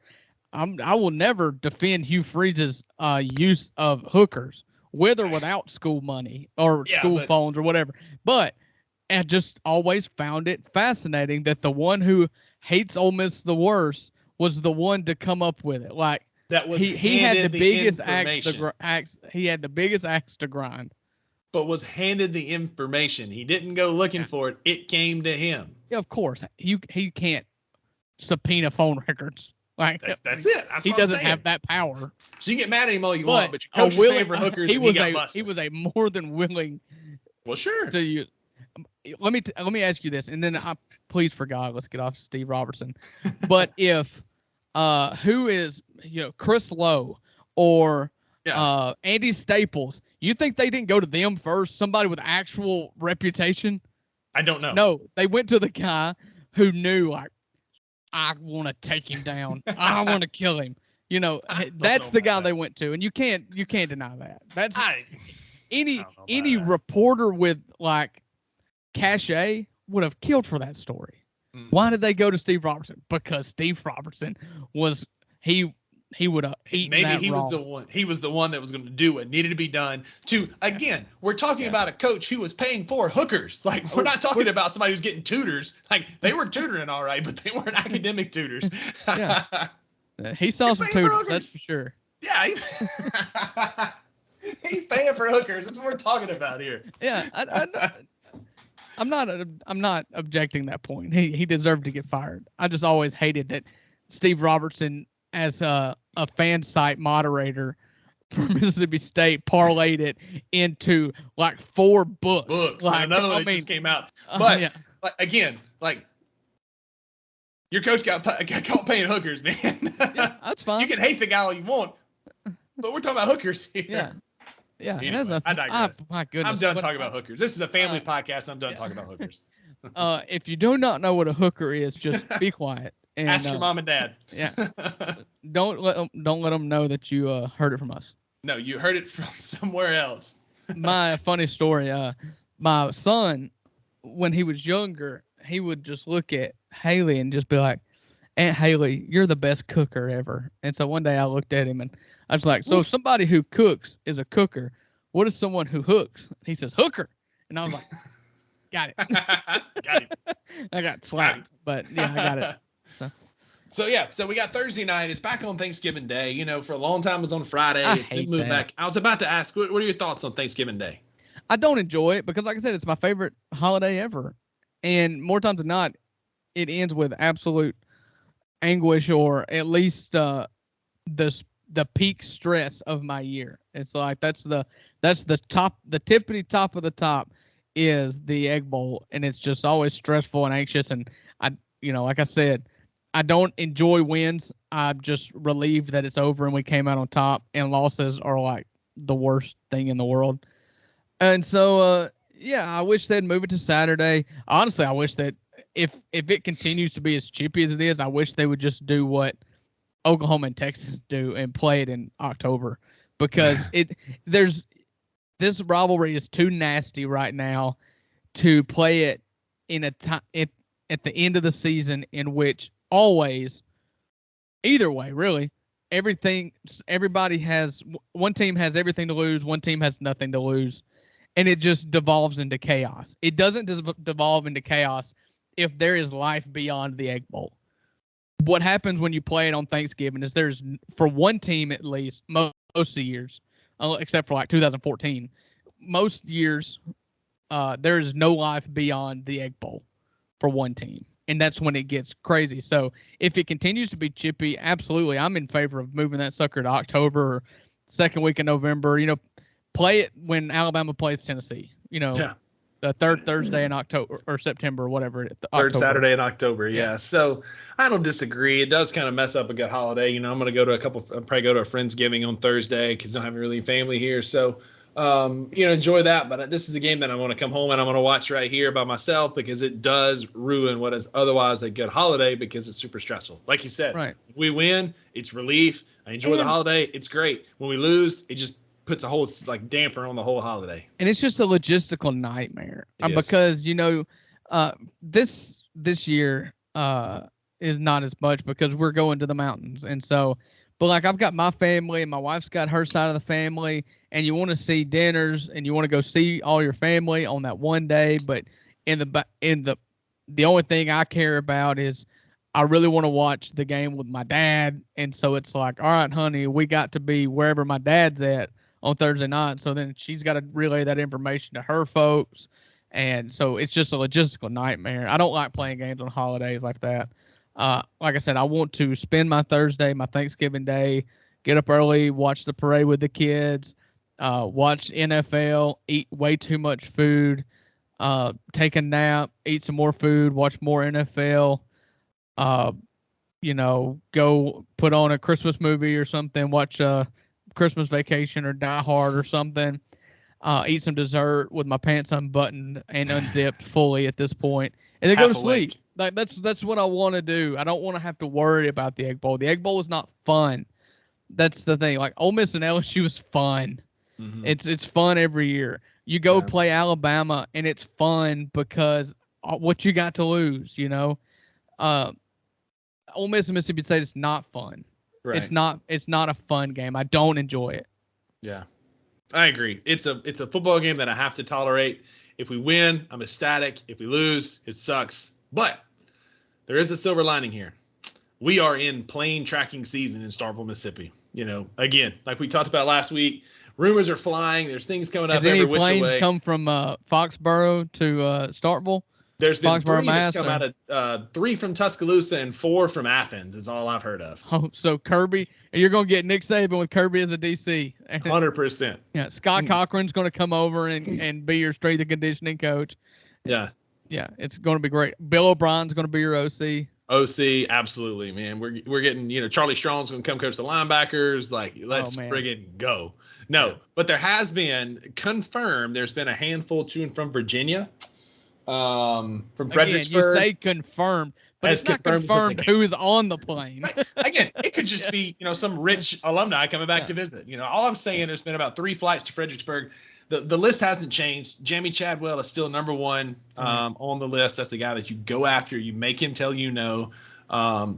I will never defend Hugh Freeze's use of hookers, with or without school money or school phones or whatever. But I just always found it fascinating that the one who hates Ole Miss the worst was the one to come up with it. Like, that was he had the biggest he had the biggest axe to grind. But was handed the information. He didn't go looking for it. It came to him. Yeah, of course. He can't subpoena phone records. Like, that's it. He doesn't have that power. So you get mad at him all you want, but your coach was paying for hookers. He was a more than willing. Well, sure. To use. Let me ask you this, and then please, for God, let's get off Steve Robertson. But if who is Chris Lowe or Andy Staples, you think they didn't go to them first? Somebody with actual reputation? I don't know. No, they went to the guy who knew, like, I want to take him down. I want to kill him. That's the guy they went to, and you can't deny that. That's any reporter with like cachet would have killed for that story. Why did they go to Steve Robertson? Because Steve Robertson was he would have eaten maybe that he raw. was the one. He was the one that was going to do what needed to be done. We're talking about a coach who was paying for hookers. Like, we're not talking about somebody who's getting tutors. Like, they were tutoring all right, but they weren't academic tutors. He saw some tutors, that's for sure. Yeah, he's paying for hookers. That's what we're talking about here. Yeah, I'm not objecting that point. He deserved to get fired. I just always hated that Steve Robertson, as a fan site moderator for Mississippi State, parlayed it into like 4 books. Like, another one that just came out. But again, your coach got caught paying hookers, man. Yeah, that's fine. You can hate the guy all you want, but we're talking about hookers here. Yeah. Anyway, I digress. My goodness. I'm done talking about hookers. This is a family podcast. I'm done talking about hookers. If you do not know what a hooker is, just be quiet. And, ask your mom and dad. Yeah. Don't let them know that you heard it from us. No, you heard it from somewhere else. My funny story. My son, when he was younger, he would just look at Haley and just be like, "Aunt Haley, you're the best cooker ever." And so one day I looked at him and I was like, "So if somebody who cooks is a cooker, what is someone who hooks?" He says, "Hooker." And I was like, "Got it." Got it. I got slapped, but yeah, I got it. So we got Thursday night. It's back on Thanksgiving Day. For a long time it was on Friday. It's been moved back. I was about to ask, what are your thoughts on Thanksgiving Day? I don't enjoy it because, like I said, it's my favorite holiday ever. And more times than not, it ends with absolute anguish, or at least the peak stress of my year. It's like that's the tippity top of the top is the Egg Bowl, and it's just always stressful and anxious. And like I said, I don't enjoy wins. I'm just relieved that it's over and we came out on top. And losses are like the worst thing in the world. And so, I wish they'd move it to Saturday. Honestly, I wish that if it continues to be as chippy as it is, I wish they would just do what Oklahoma and Texas do and play it in October, because this rivalry is too nasty right now to play it in a time at the end of the season, in which always, either way, really, everybody has, one team has everything to lose, one team has nothing to lose, and it just devolves into chaos. It doesn't devolve into chaos if there is life beyond the Egg Bowl. What happens when you play it on Thanksgiving is there's, for one team at least, most of the years, except for like 2014, most years, there is no life beyond the Egg Bowl for one team. And that's when it gets crazy. So if it continues to be chippy, absolutely, I'm in favor of moving that sucker to October or second week of November. Play it when Alabama plays Tennessee. The third Thursday in October or September, or whatever. Third Saturday in October, yeah. So I don't disagree. It does kind of mess up a good holiday. I'm going to go to probably go to a Friendsgiving on Thursday because I don't have really family here. So, enjoy that. But this is a game that I want to come home and I'm going to watch right here by myself, because it does ruin what is otherwise a good holiday, because it's super stressful. Like you said, right. We win, it's relief. I enjoy the holiday. It's great. When we lose, it just puts a whole damper on the whole holiday. And it's just a logistical nightmare because, this year is not as much because we're going to the mountains. And so, but like I've got my family and my wife's got her side of the family, and you want to see dinners and you want to go see all your family on that one day. But the only thing I care about is I really want to watch the game with my dad. And so it's like, all right, honey, we got to be wherever my dad's at on Thursday night. So then she's got to relay that information to her folks. And so it's just a logistical nightmare. I don't like playing games on holidays like that. Like I said, I want to spend my Thursday, my Thanksgiving day, get up early, watch the parade with the kids, watch NFL, eat way too much food, take a nap, eat some more food, watch more NFL, go put on a Christmas movie or something, watch Christmas Vacation or Die Hard or something, eat some dessert with my pants unbuttoned and unzipped fully at this point, and then go to sleep. Like that's what I want to do. I don't want to have to worry about the Egg Bowl. The Egg Bowl is not fun. That's the thing. Like Ole Miss and LSU is fun. Mm-hmm. It's fun every year. You go play Alabama and it's fun because what you got to lose, Ole Miss and Mississippi State is not fun. Right. It's not a fun game. I don't enjoy it. Yeah. I agree. It's a football game that I have to tolerate. If we win, I'm ecstatic. If we lose, it sucks. But there is a silver lining here. We are in plane tracking season in Starkville, Mississippi. Again, like we talked about last week, rumors are flying. There's things coming up every which way. Has any planes come from Foxborough to Starkville? There's been three that's come out of 3 from Tuscaloosa and 4 from Athens is all I've heard of. Oh, so Kirby, you're going to get Nick Saban with Kirby as a DC. 100%. Yeah, Scott Cochran's going to come over and be your strength and conditioning coach. Yeah. Yeah, it's going to be great. Bill O'Brien's going to be your OC. OC, absolutely, man. We're getting, Charlie Strong's going to come coach the linebackers. Like, let's friggin' go. No, but there has been confirmed. There's been a handful to and from Virginia. From Fredericksburg. You say confirmed, but it's not confirmed who is on the plane. Right. Again, it could just be, some rich alumni coming back to visit. All I'm saying, there's been about 3 flights to Fredericksburg. The list hasn't changed. Jamie Chadwell is still number 1 on the list. That's the guy that you go after. You make him tell you no.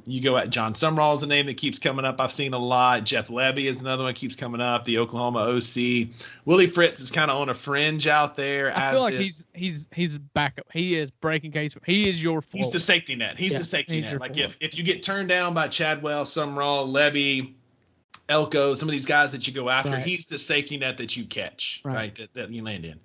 You go at John Sumrall is a name that keeps coming up. I've seen a lot. Jeff Levy is another one that keeps coming up. The Oklahoma OC. Willie Fritz is kind of on a fringe out there. I feel like he's backup. He is breaking case. He is your floor. He's the safety net. He's the safety net. Like if you get turned down by Chadwell, Sumrall, Levy, Elko, some of these guys that you go after, he's the safety net that you catch, right? That you land in.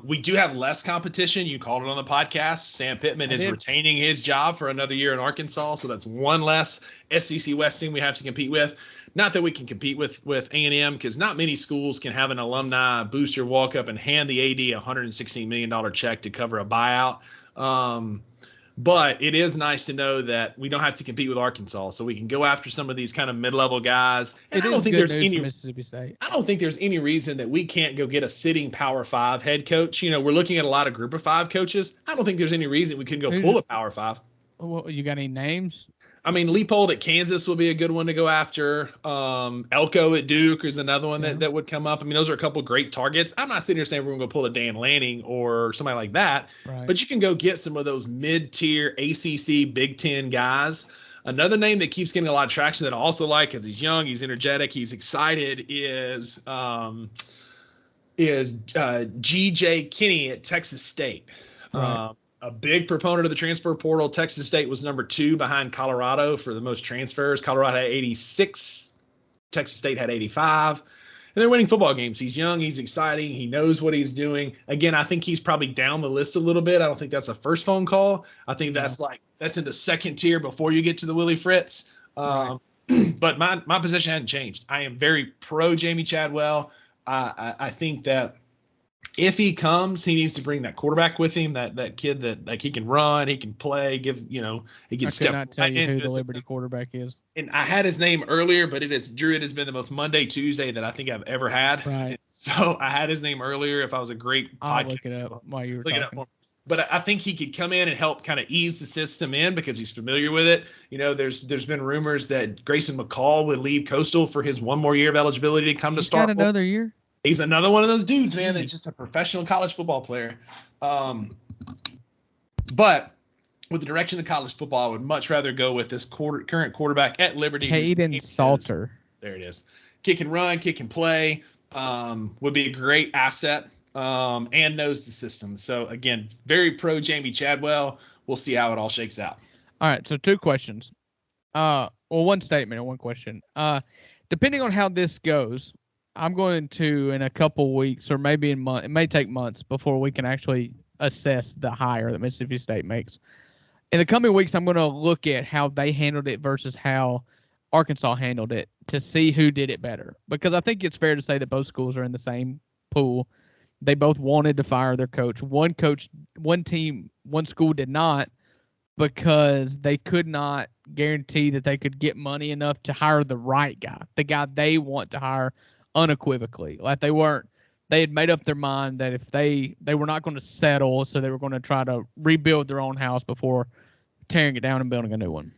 We do have less competition. You called it on the podcast. Sam Pittman is retaining his job for another year in Arkansas, so that's one less SEC West team we have to compete with. Not that we can compete with A&M, because not many schools can have an alumni booster walk up and hand the AD $116 million check to cover a buyout. But it is nice to know that we don't have to compete with Arkansas, so we can go after some of these kind of mid-level guys. And I don't think there's any Mississippi State. I don't think there's any reason that we can't go get a sitting Power 5 head coach. You know, we're looking at a lot of Group of 5 coaches. I don't think there's any reason we couldn't go pull a Power 5. Well, you got any names? I mean, Leipold at Kansas will be a good one to go after. Elko at Duke is another one that would come up. I mean, those are a couple of great targets. I'm not sitting here saying we're going to go pull a Dan Lanning or somebody like that, but you can go get some of those mid-tier ACC Big Ten guys. Another name that keeps getting a lot of traction that I also like, because he's young, he's energetic, he's excited, is G.J. Kinney at Texas State. Right. A big proponent of the transfer portal. Texas State was number 2 behind Colorado for the most transfers. Colorado had 86. Texas State had 85. And they're winning football games. He's young. He's exciting. He knows what he's doing. Again, I think he's probably down the list a little bit. I don't think that's a first phone call. I think that's in the second tier before you get to the Willie Fritz. But my position hasn't changed. I am very pro Jamie Chadwell. I think that if he comes, he needs to bring that quarterback with him, that kid that like he can run, he can play, he can step. I could not tell you who the Liberty quarterback is. And I had his name earlier, but Drew, it has been the most Monday, Tuesday that I think I've ever had. Right. So I had his name earlier. If I was a great I'll look it up while you were talking. But I think he could come in and help kind of ease the system in because he's familiar with it. You know, there's been rumors that Grayson McCall would leave Coastal for his one more year of eligibility to come to start. Got another year? He's another one of those dudes, man. That's just a professional college football player. But with the direction of college football, I would much rather go with this current quarterback at Liberty. Hayden Salter. There it is. Kick and run, kick and play. Would be a great asset and knows the system. So, again, very pro Jamie Chadwell. We'll see how it all shakes out. All right, so 2 questions. One statement and one question. Depending on how this goes, I'm going to, in a couple weeks or maybe in months, it may take months before we can actually assess the hire that Mississippi State makes. In the coming weeks, I'm going to look at how they handled it versus how Arkansas handled it to see who did it better. Because I think it's fair to say that both schools are in the same pool. They both wanted to fire their coach. One school did not because they could not guarantee that they could get money enough to hire the right guy, the guy they want to hire unequivocally. Like they had made up their mind that if they were not going to settle, so they were going to try to rebuild their own house before tearing it down and building a new one.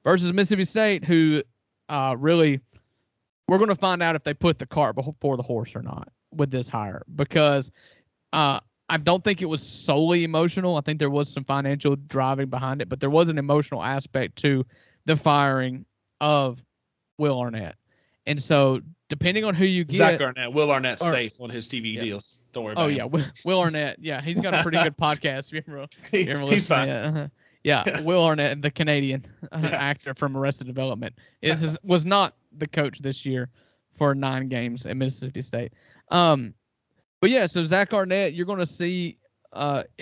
Versus Mississippi State, who really, we're going to find out if they put the cart before the horse or not with this hire, because I don't think it was solely emotional. I think there was some financial driving behind it, but there was an emotional aspect to the firing of Will Arnett. And so, depending on who you get, Zach Arnett, Will Arnett's safe on his TV deals. Don't worry about it. Oh, yeah. Will Arnett. Yeah, he's got a pretty good podcast. He's fine. Yeah, Will Arnett, the Canadian actor from Arrested Development, was not the coach this year for 9 games at Mississippi State. But yeah, so Zach Arnett, you're going to see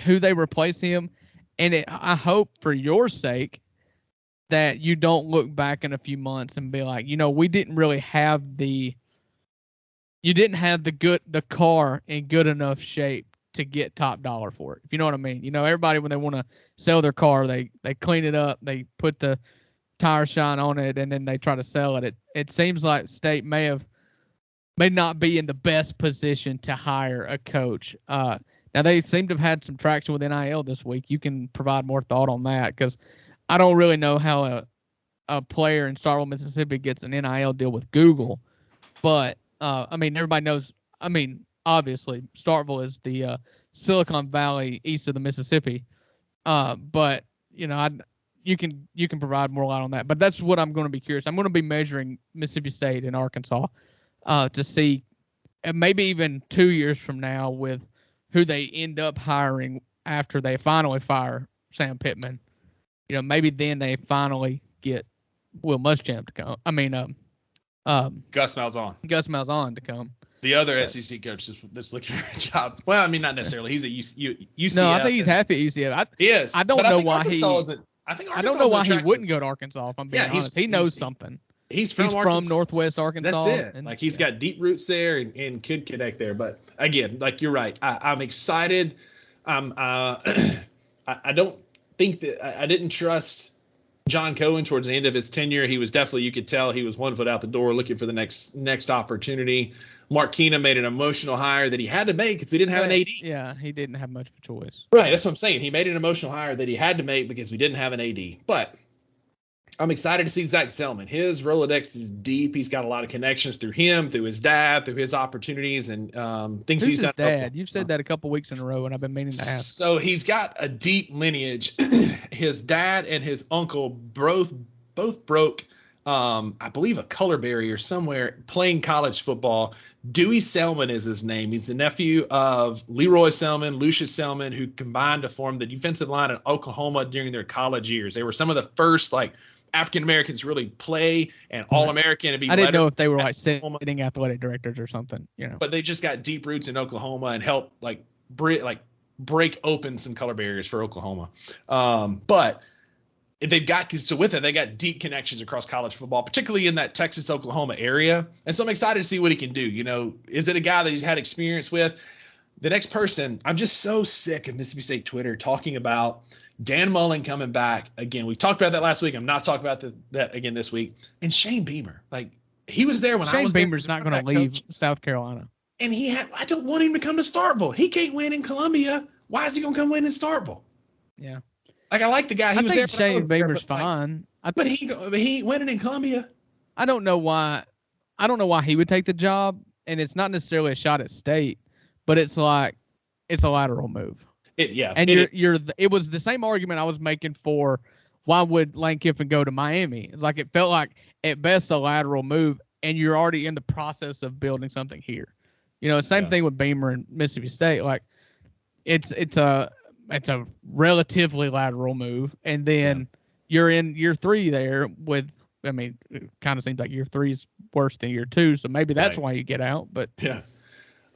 who they replace him. And I hope for your sake that you don't look back in a few months and be like, we didn't really have the car in good enough shape to get top dollar for it. If you know what I mean. Everybody, when they want to sell their car, they clean it up, they put the tire shine on it, and then they try to sell it. It seems like State may not be in the best position to hire a coach. Now they seem to have had some traction with NIL this week. You can provide more thought on that, because I don't really know how a player in Starkville, Mississippi gets an NIL deal with Google. But, everybody knows, obviously, Starkville is the Silicon Valley east of the Mississippi. But, you can provide more light on that. But that's what I'm going to be curious. I'm going to be measuring Mississippi State and Arkansas to see, maybe even 2 years from now, with who they end up hiring after they finally fire Sam Pittman. Maybe then they finally get Will Muschamp to come. Gus Malzahn. Gus Malzahn to come. The other SEC coach that's looking for a job. Well, I mean, not necessarily. He's at UCF. No, I think he's happy at UCF. He is. I don't know why I don't know why he wouldn't go to Arkansas. If I'm being honest, he knows something. He's from Northwest Arkansas. That's it. And he's got deep roots there and could connect there. But again, like you're right. I'm excited. I don't think that I didn't trust John Cohen towards the end of his tenure. He was definitely, you could tell he was 1 foot out the door looking for the next opportunity. Mark Keenum made an emotional hire that he had to make because he didn't have an AD. Yeah, he didn't have much of a choice. Right, that's what I'm saying. He made an emotional hire that he had to make because we didn't have an AD. But I'm excited to see Zach Selman. His Rolodex is deep. He's got a lot of connections through him, through his dad, through his opportunities and things he's done. Dad? You've said that a couple weeks in a row, and I've been meaning to ask. So he's got a deep lineage. His dad and his uncle both broke, I believe, a color barrier somewhere playing college football. Dewey Selman is his name. He's the nephew of Leroy Selman, Lucius Selman, who combined to form the defensive line at Oklahoma during their college years. They were some of the first African Americans really play and All-American. I didn't know if they were sitting athletic directors or something, But they just got deep roots in Oklahoma and helped break open some color barriers for Oklahoma. But they got deep connections across college football, particularly in that Texas, Oklahoma area. And so I'm excited to see what he can do. Is it a guy that he's had experience with? The next person, I'm just so sick of Mississippi State Twitter talking about Dan Mullen coming back again. We talked about that last week. I'm not talking about that again this week. And Shane Beamer, he was there when I was there. Shane Beamer's not going to leave South Carolina. And I don't want him to come to Starkville. He can't win in Columbia. Why is he going to come win in Starkville? Yeah. I like the guy. I think Shane Beamer's fine. But he ain't winning in Columbia. I don't know why he would take the job, and it's not necessarily a shot at State, but it's a lateral move. It was the same argument I was making for why would Lane Kiffin go to Miami? It's it felt like at best a lateral move, and you're already in the process of building something here. Same thing with Beamer and Mississippi State. It's a relatively lateral move, and then you're in year 3 there with. I mean, it kind of seems like year 3 is worse than year 2, so maybe that's why you get out. But yeah.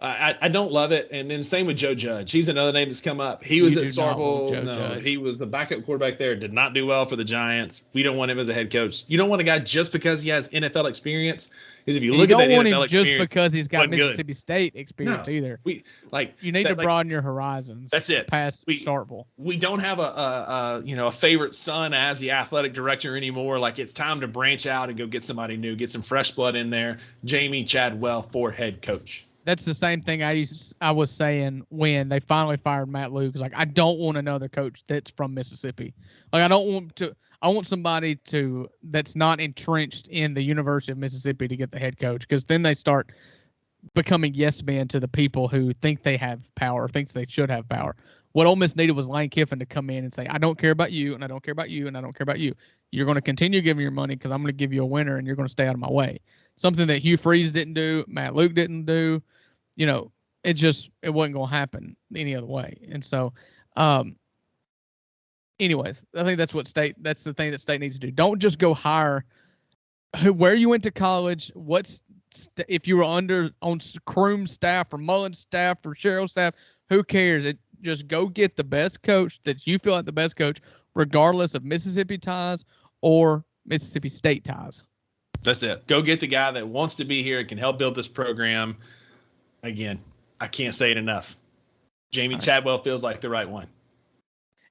I don't love it. And then same with Joe Judge. He's another name that's come up. He was at Starkville. No, he was the backup quarterback there. Did not do well for the Giants. We don't want him as a head coach. You don't want a guy just because he has NFL experience. Because if you look at that NFL experience, just because he's got Mississippi State experience either. You need to broaden your horizons. That's it. Past Starkville. We don't have a favorite son as the athletic director anymore. It's time to branch out and go get somebody new, get some fresh blood in there. Jamie Chadwell for head coach. That's the same thing I was saying when they finally fired Matt Luke. I don't want another coach that's from Mississippi. I want somebody that's not entrenched in the University of Mississippi to get the head coach, because then they start becoming yes men to the people who think they have power, thinks they should have power. What Ole Miss needed was Lane Kiffin to come in and say, I don't care about you, and I don't care about you, and I don't care about you. You're going to continue giving your money because I'm going to give you a winner, and you're going to stay out of my way. Something that Hugh Freeze didn't do, Matt Luke didn't do. It wasn't going to happen any other way. And so, anyways, I think that's the thing that State needs to do. Don't just go hire where you went to college. If you were on Croom's staff or Mullen's staff or Sherrill's staff, who cares? Just go get the best coach that you feel like the best coach, regardless of Mississippi ties or Mississippi State ties. That's it. Go get the guy that wants to be here and can help build this program. Again, I can't say it enough. Jamie Chadwell feels like the right one.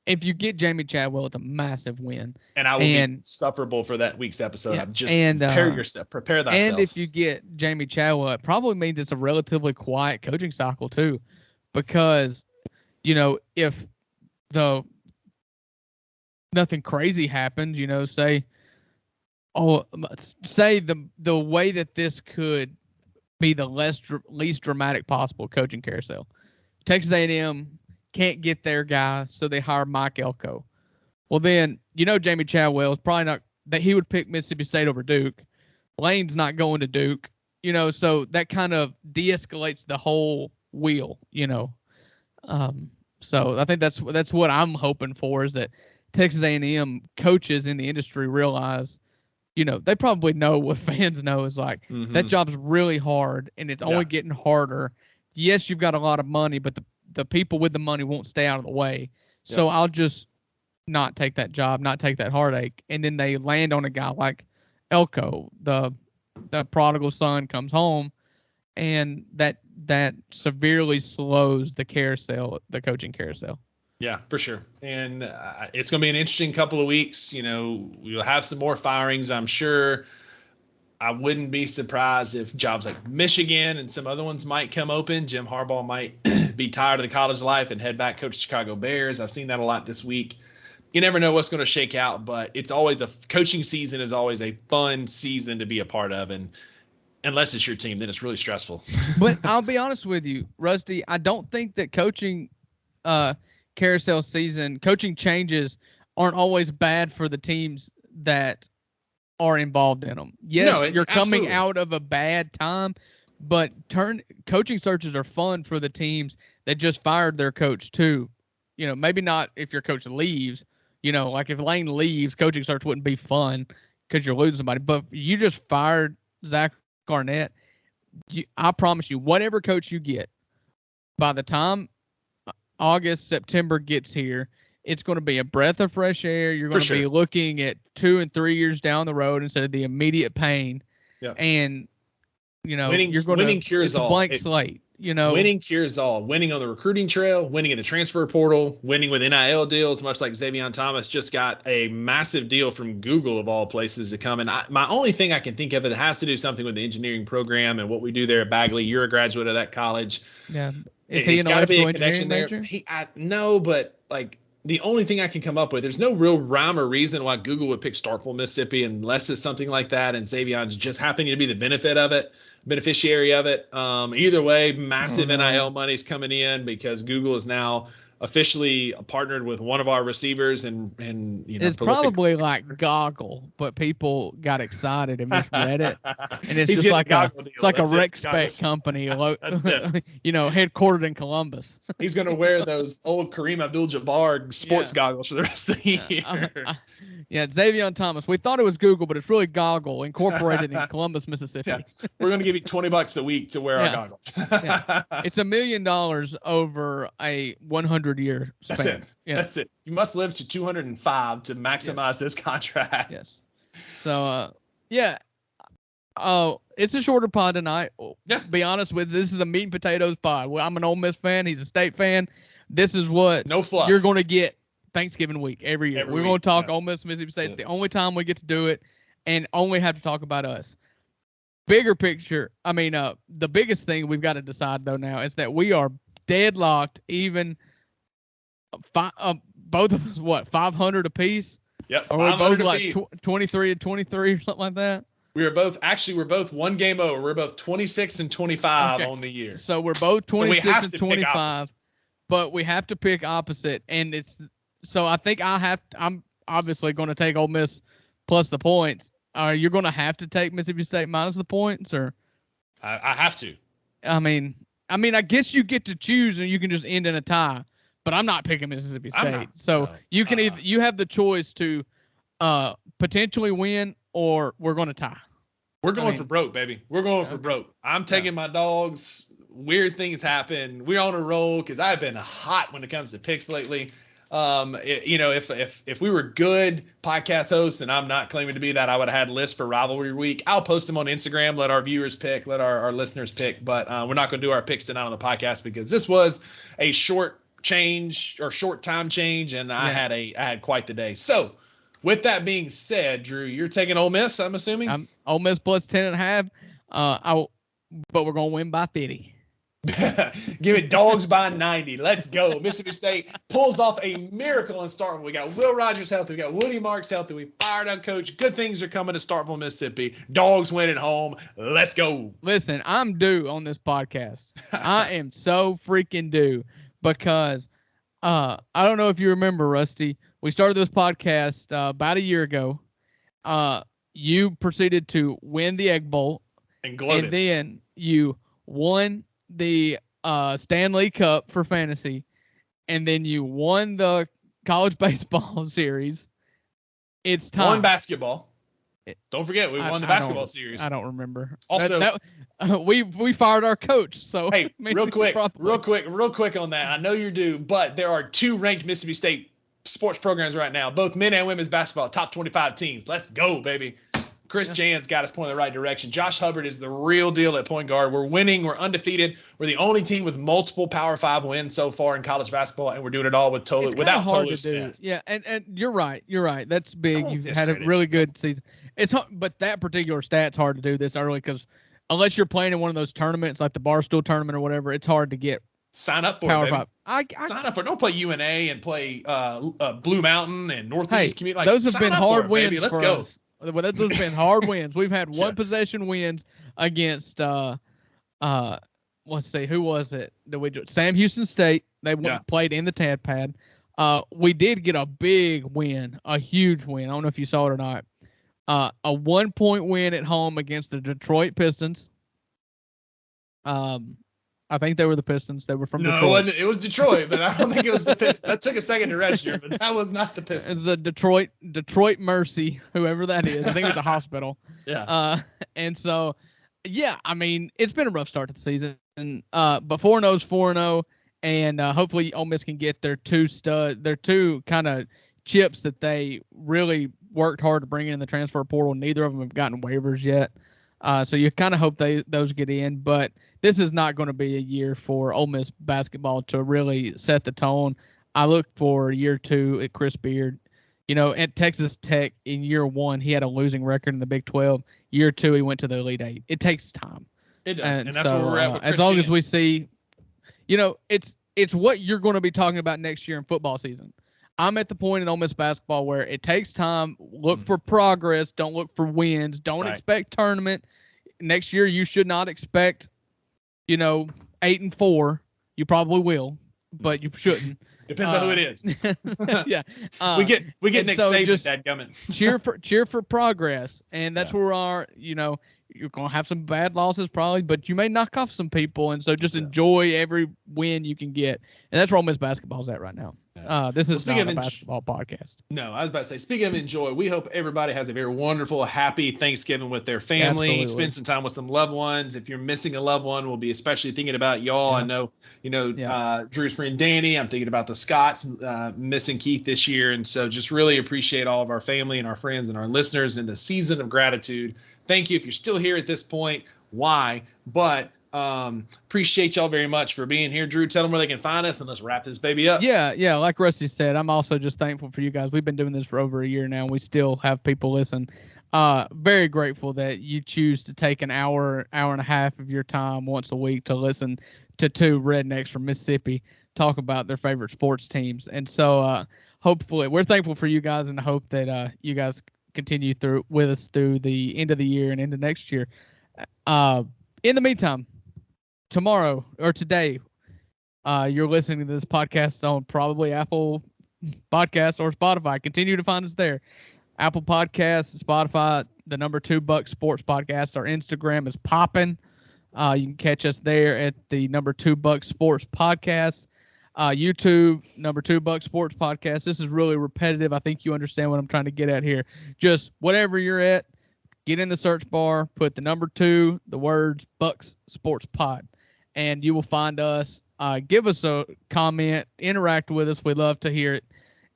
If you get Jamie Chadwell, it's a massive win. And I will be insufferable for that week's episode. Prepare thyself. And if you get Jamie Chadwell, it probably means it's a relatively quiet coaching cycle too, because if nothing crazy happens, say the way that this could be the least dramatic possible coaching carousel. Texas A&M can't get their guy, so they hire Mike Elko. Well, then, Jamie Chadwell is probably not that he would pick Mississippi State over Duke. Lane's not going to Duke, so that kind of de-escalates the whole wheel, So I think that's what I'm hoping for, is that Texas A&M coaches in the industry realize they probably know what fans know is like that job's really hard and it's only getting harder. Yes, you've got a lot of money, but the people with the money won't stay out of the way. So I'll just not take that job, not take that heartache. And then they land on a guy like Elko, the prodigal son comes home, and that severely slows the coaching carousel. Yeah, for sure. And it's going to be an interesting couple of weeks. We'll have some more firings, I'm sure. I wouldn't be surprised if jobs like Michigan and some other ones might come open. Jim Harbaugh might be tired of the college life and head back coach Chicago Bears. I've seen that a lot this week. You never know what's going to shake out, but it's always coaching season is always a fun season to be a part of. And unless it's your team, then it's really stressful. But I'll be honest with you, Rusty, I don't think that coaching carousel season, coaching changes aren't always bad for the teams that are involved in them. Yes, you're coming out of a bad time, but coaching searches are fun for the teams that just fired their coach too. Maybe not if your coach leaves. Like if Lane leaves, coaching search wouldn't be fun because you're losing somebody. But you just fired Zach Garnett. I promise you, whatever coach you get, by the time August, September gets here, it's going to be a breath of fresh air. You're going to be looking at 2 and 3 years down the road instead of the immediate pain. Yeah. And, you're going to, it's a blank slate. Winning cures all. Winning on the recruiting trail, winning in the transfer portal, winning with NIL deals, much like Xavier Thomas just got a massive deal from Google of all places to come. And my only thing I can think of, it has to do something with the engineering program and what we do there at Bagley. You're a graduate of that college. Yeah. Is he an electrical engineering major? No, but like the only thing I can come up with, there's no real rhyme or reason why Google would pick Starkville, Mississippi, unless it's something like that. And Xavion's just happening to be the beneficiary of it. Either way, massive NIL money's coming in because Google is now officially partnered with one of our receivers and it's probably like Goggle, but people got excited and misread it, and it's just like a rec spec company, headquartered in Columbus. He's gonna wear those old Kareem Abdul-Jabbar sports goggles for the rest of the year. Xavier Thomas. We thought it was Google, but it's really Goggle, incorporated in Columbus, Mississippi. Yeah. We're gonna give you $20 a week to wear our goggles. It's $1 million over a 100-year span. That's it. You must live to 205 to maximize this contract. Yes. So, it's a shorter pod tonight. Yeah. Be honest with you, this is a meat and potatoes pod. Well, I'm an Ole Miss fan. He's a State fan. This is what you're going to get Thanksgiving week every year. We're going to talk Ole Miss, Mississippi State. It's the only time we get to do it and only have to talk about us. Bigger picture, the biggest thing we've got to decide, though, now is that we are deadlocked, even both of us, 500 apiece? Yep. Or we're both like 23 and 23 or something like that? We're both one game over. We're both 26 and 25 on the year. So we're both 26 and 25, but we have to pick opposite. And so I think I'm obviously going to take Ole Miss plus the points. You're going to have to take Mississippi State minus the points, or? I have to. I guess you get to choose and you can just end in a tie, but I'm not picking Mississippi State. You can either, you have the choice to potentially win or we're going to tie. We're going for broke, baby. We're going for broke. I'm taking my dogs. Weird things happen. We're on a roll because I've been hot when it comes to picks lately. If we were good podcast hosts, and I'm not claiming to be that, I would have had lists for rivalry week. I'll post them on Instagram. Let our viewers pick. Let our listeners pick. But we're not going to do our picks tonight on the podcast because this was a short time change, and I had quite the day. So, with that being said, Drew, you're taking Ole Miss, I'm assuming? I'm Ole Miss plus 10.5. But we're going to win by 50. Give it dogs by 90. Let's go. Mississippi State pulls off a miracle in Starkville. We got Will Rogers healthy. We got Woody Marks healthy. We fired up coach. Good things are coming to Starkville, Mississippi. Dogs win at home. Let's go. Listen, I'm due on this podcast. I am so freaking due because I don't know if you remember, Rusty. We started this podcast about a year ago. You proceeded to win the Egg Bowl. And then you won the Stanley Cup for fantasy. And then you won the college baseball series. It's time. Won basketball. Don't forget, we won the basketball series. I don't remember. Also, we fired our coach. So hey, real quick on that. I know you're due, but there are 2 ranked Mississippi State sports programs right now, both men and women's basketball, top 25 teams. Let's go, baby. Chris Jan's got us pointing in the right direction. Josh Hubbard is the real deal at point guard. We're winning. We're undefeated. We're the only team with multiple Power 5 wins so far in college basketball, and we're doing it all with without Tolu Smith. Yeah, and you're right. That's big. You've had a really good season. It's hard, but that particular stat's hard to do this early because unless you're playing in one of those tournaments like the Barstool tournament or whatever, it's hard to get. Sign up for Power it, baby. 5. Sign up for it. Don't play UNA and play Blue Mountain and Northeast Community. Those have been hard wins. Baby. Let's go. Well, those have been hard wins. We've had one possession wins against let's see, who was it that we do? Sam Houston State. They played in the Tad Pad. We did get a big win, a huge win. I don't know if you saw it or not. A 1-point win at home against the Detroit Pistons. I think they were the Pistons. They were from Detroit. No, it was Detroit, but I don't think it was the Pistons. That took a second to register, but that was not the Pistons. It's the Detroit Mercy, whoever that is. I think it was a hospital. Yeah. And so, yeah, I mean, it's been a rough start to the season. But 4-0 is 4-0, and hopefully Ole Miss can get their two kind of chips that they really worked hard to bring in the transfer portal. Neither of them have gotten waivers yet. So you kind of hope those get in, but this is not going to be a year for Ole Miss basketball to really set the tone. I look for year 2 at Chris Beard. You know, at Texas Tech in year 1, he had a losing record in the Big 12. Year 2, he went to the Elite 8. It takes time. It does, and that's where we're at with as long as we see, you know, it's what you're going to be talking about next year in football season. I'm at the point in Ole Miss basketball where it takes time. Look for progress. Don't look for wins. Don't expect tournament. Next year, you should not expect, 8-4. You probably will, but you shouldn't. Depends on who it is. Yeah. We get Nick Saban, dadgummit. cheer for progress. And that's where we are. You're going to have some bad losses probably, but you may knock off some people. And so just enjoy every win you can get. And that's where Ole Miss basketball's at right now. This is not a basketball podcast. No, I was about to say, speaking of enjoy, we hope everybody has a very wonderful, happy Thanksgiving with their family. Absolutely. Spend some time with some loved ones. If you're missing a loved one, we'll be especially thinking about y'all. Yeah. I know, Drew's friend Danny. I'm thinking about the Scotts missing Keith this year. And so just really appreciate all of our family and our friends and our listeners in the season of gratitude. Thank you. If you're still here at this point, why? But appreciate y'all very much for being here. Drew, tell them where they can find us, and let's wrap this baby up. Yeah. Like Rusty said, I'm also just thankful for you guys. We've been doing this for over a year now, and we still have people listen. Very grateful that you choose to take an hour and a half of your time once a week to listen to 2 rednecks from Mississippi talk about their favorite sports teams. And so hopefully we're thankful for you guys, and hope that you guys continue with us through the end of the year and into next year. In the meantime, tomorrow or today, you're listening to this podcast on probably Apple Podcasts or Spotify. Continue to find us there. Apple Podcasts, Spotify, the number 2 Buck Sports Podcast. Our Instagram is popping. You can catch us there at the number 2 Buck Sports Podcast. YouTube, number 2 Buck Sports Podcast. This is really repetitive. I think you understand what I'm trying to get at here. Just whatever you're at, get in the search bar, put the number 2, the words Bucks Sports Pod, and you will find us. Give us a comment, interact with us. We'd love to hear it.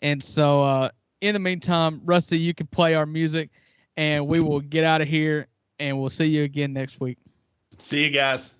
And so in the meantime, Rusty, you can play our music, and we will get out of here, and we'll see you again next week. See you guys.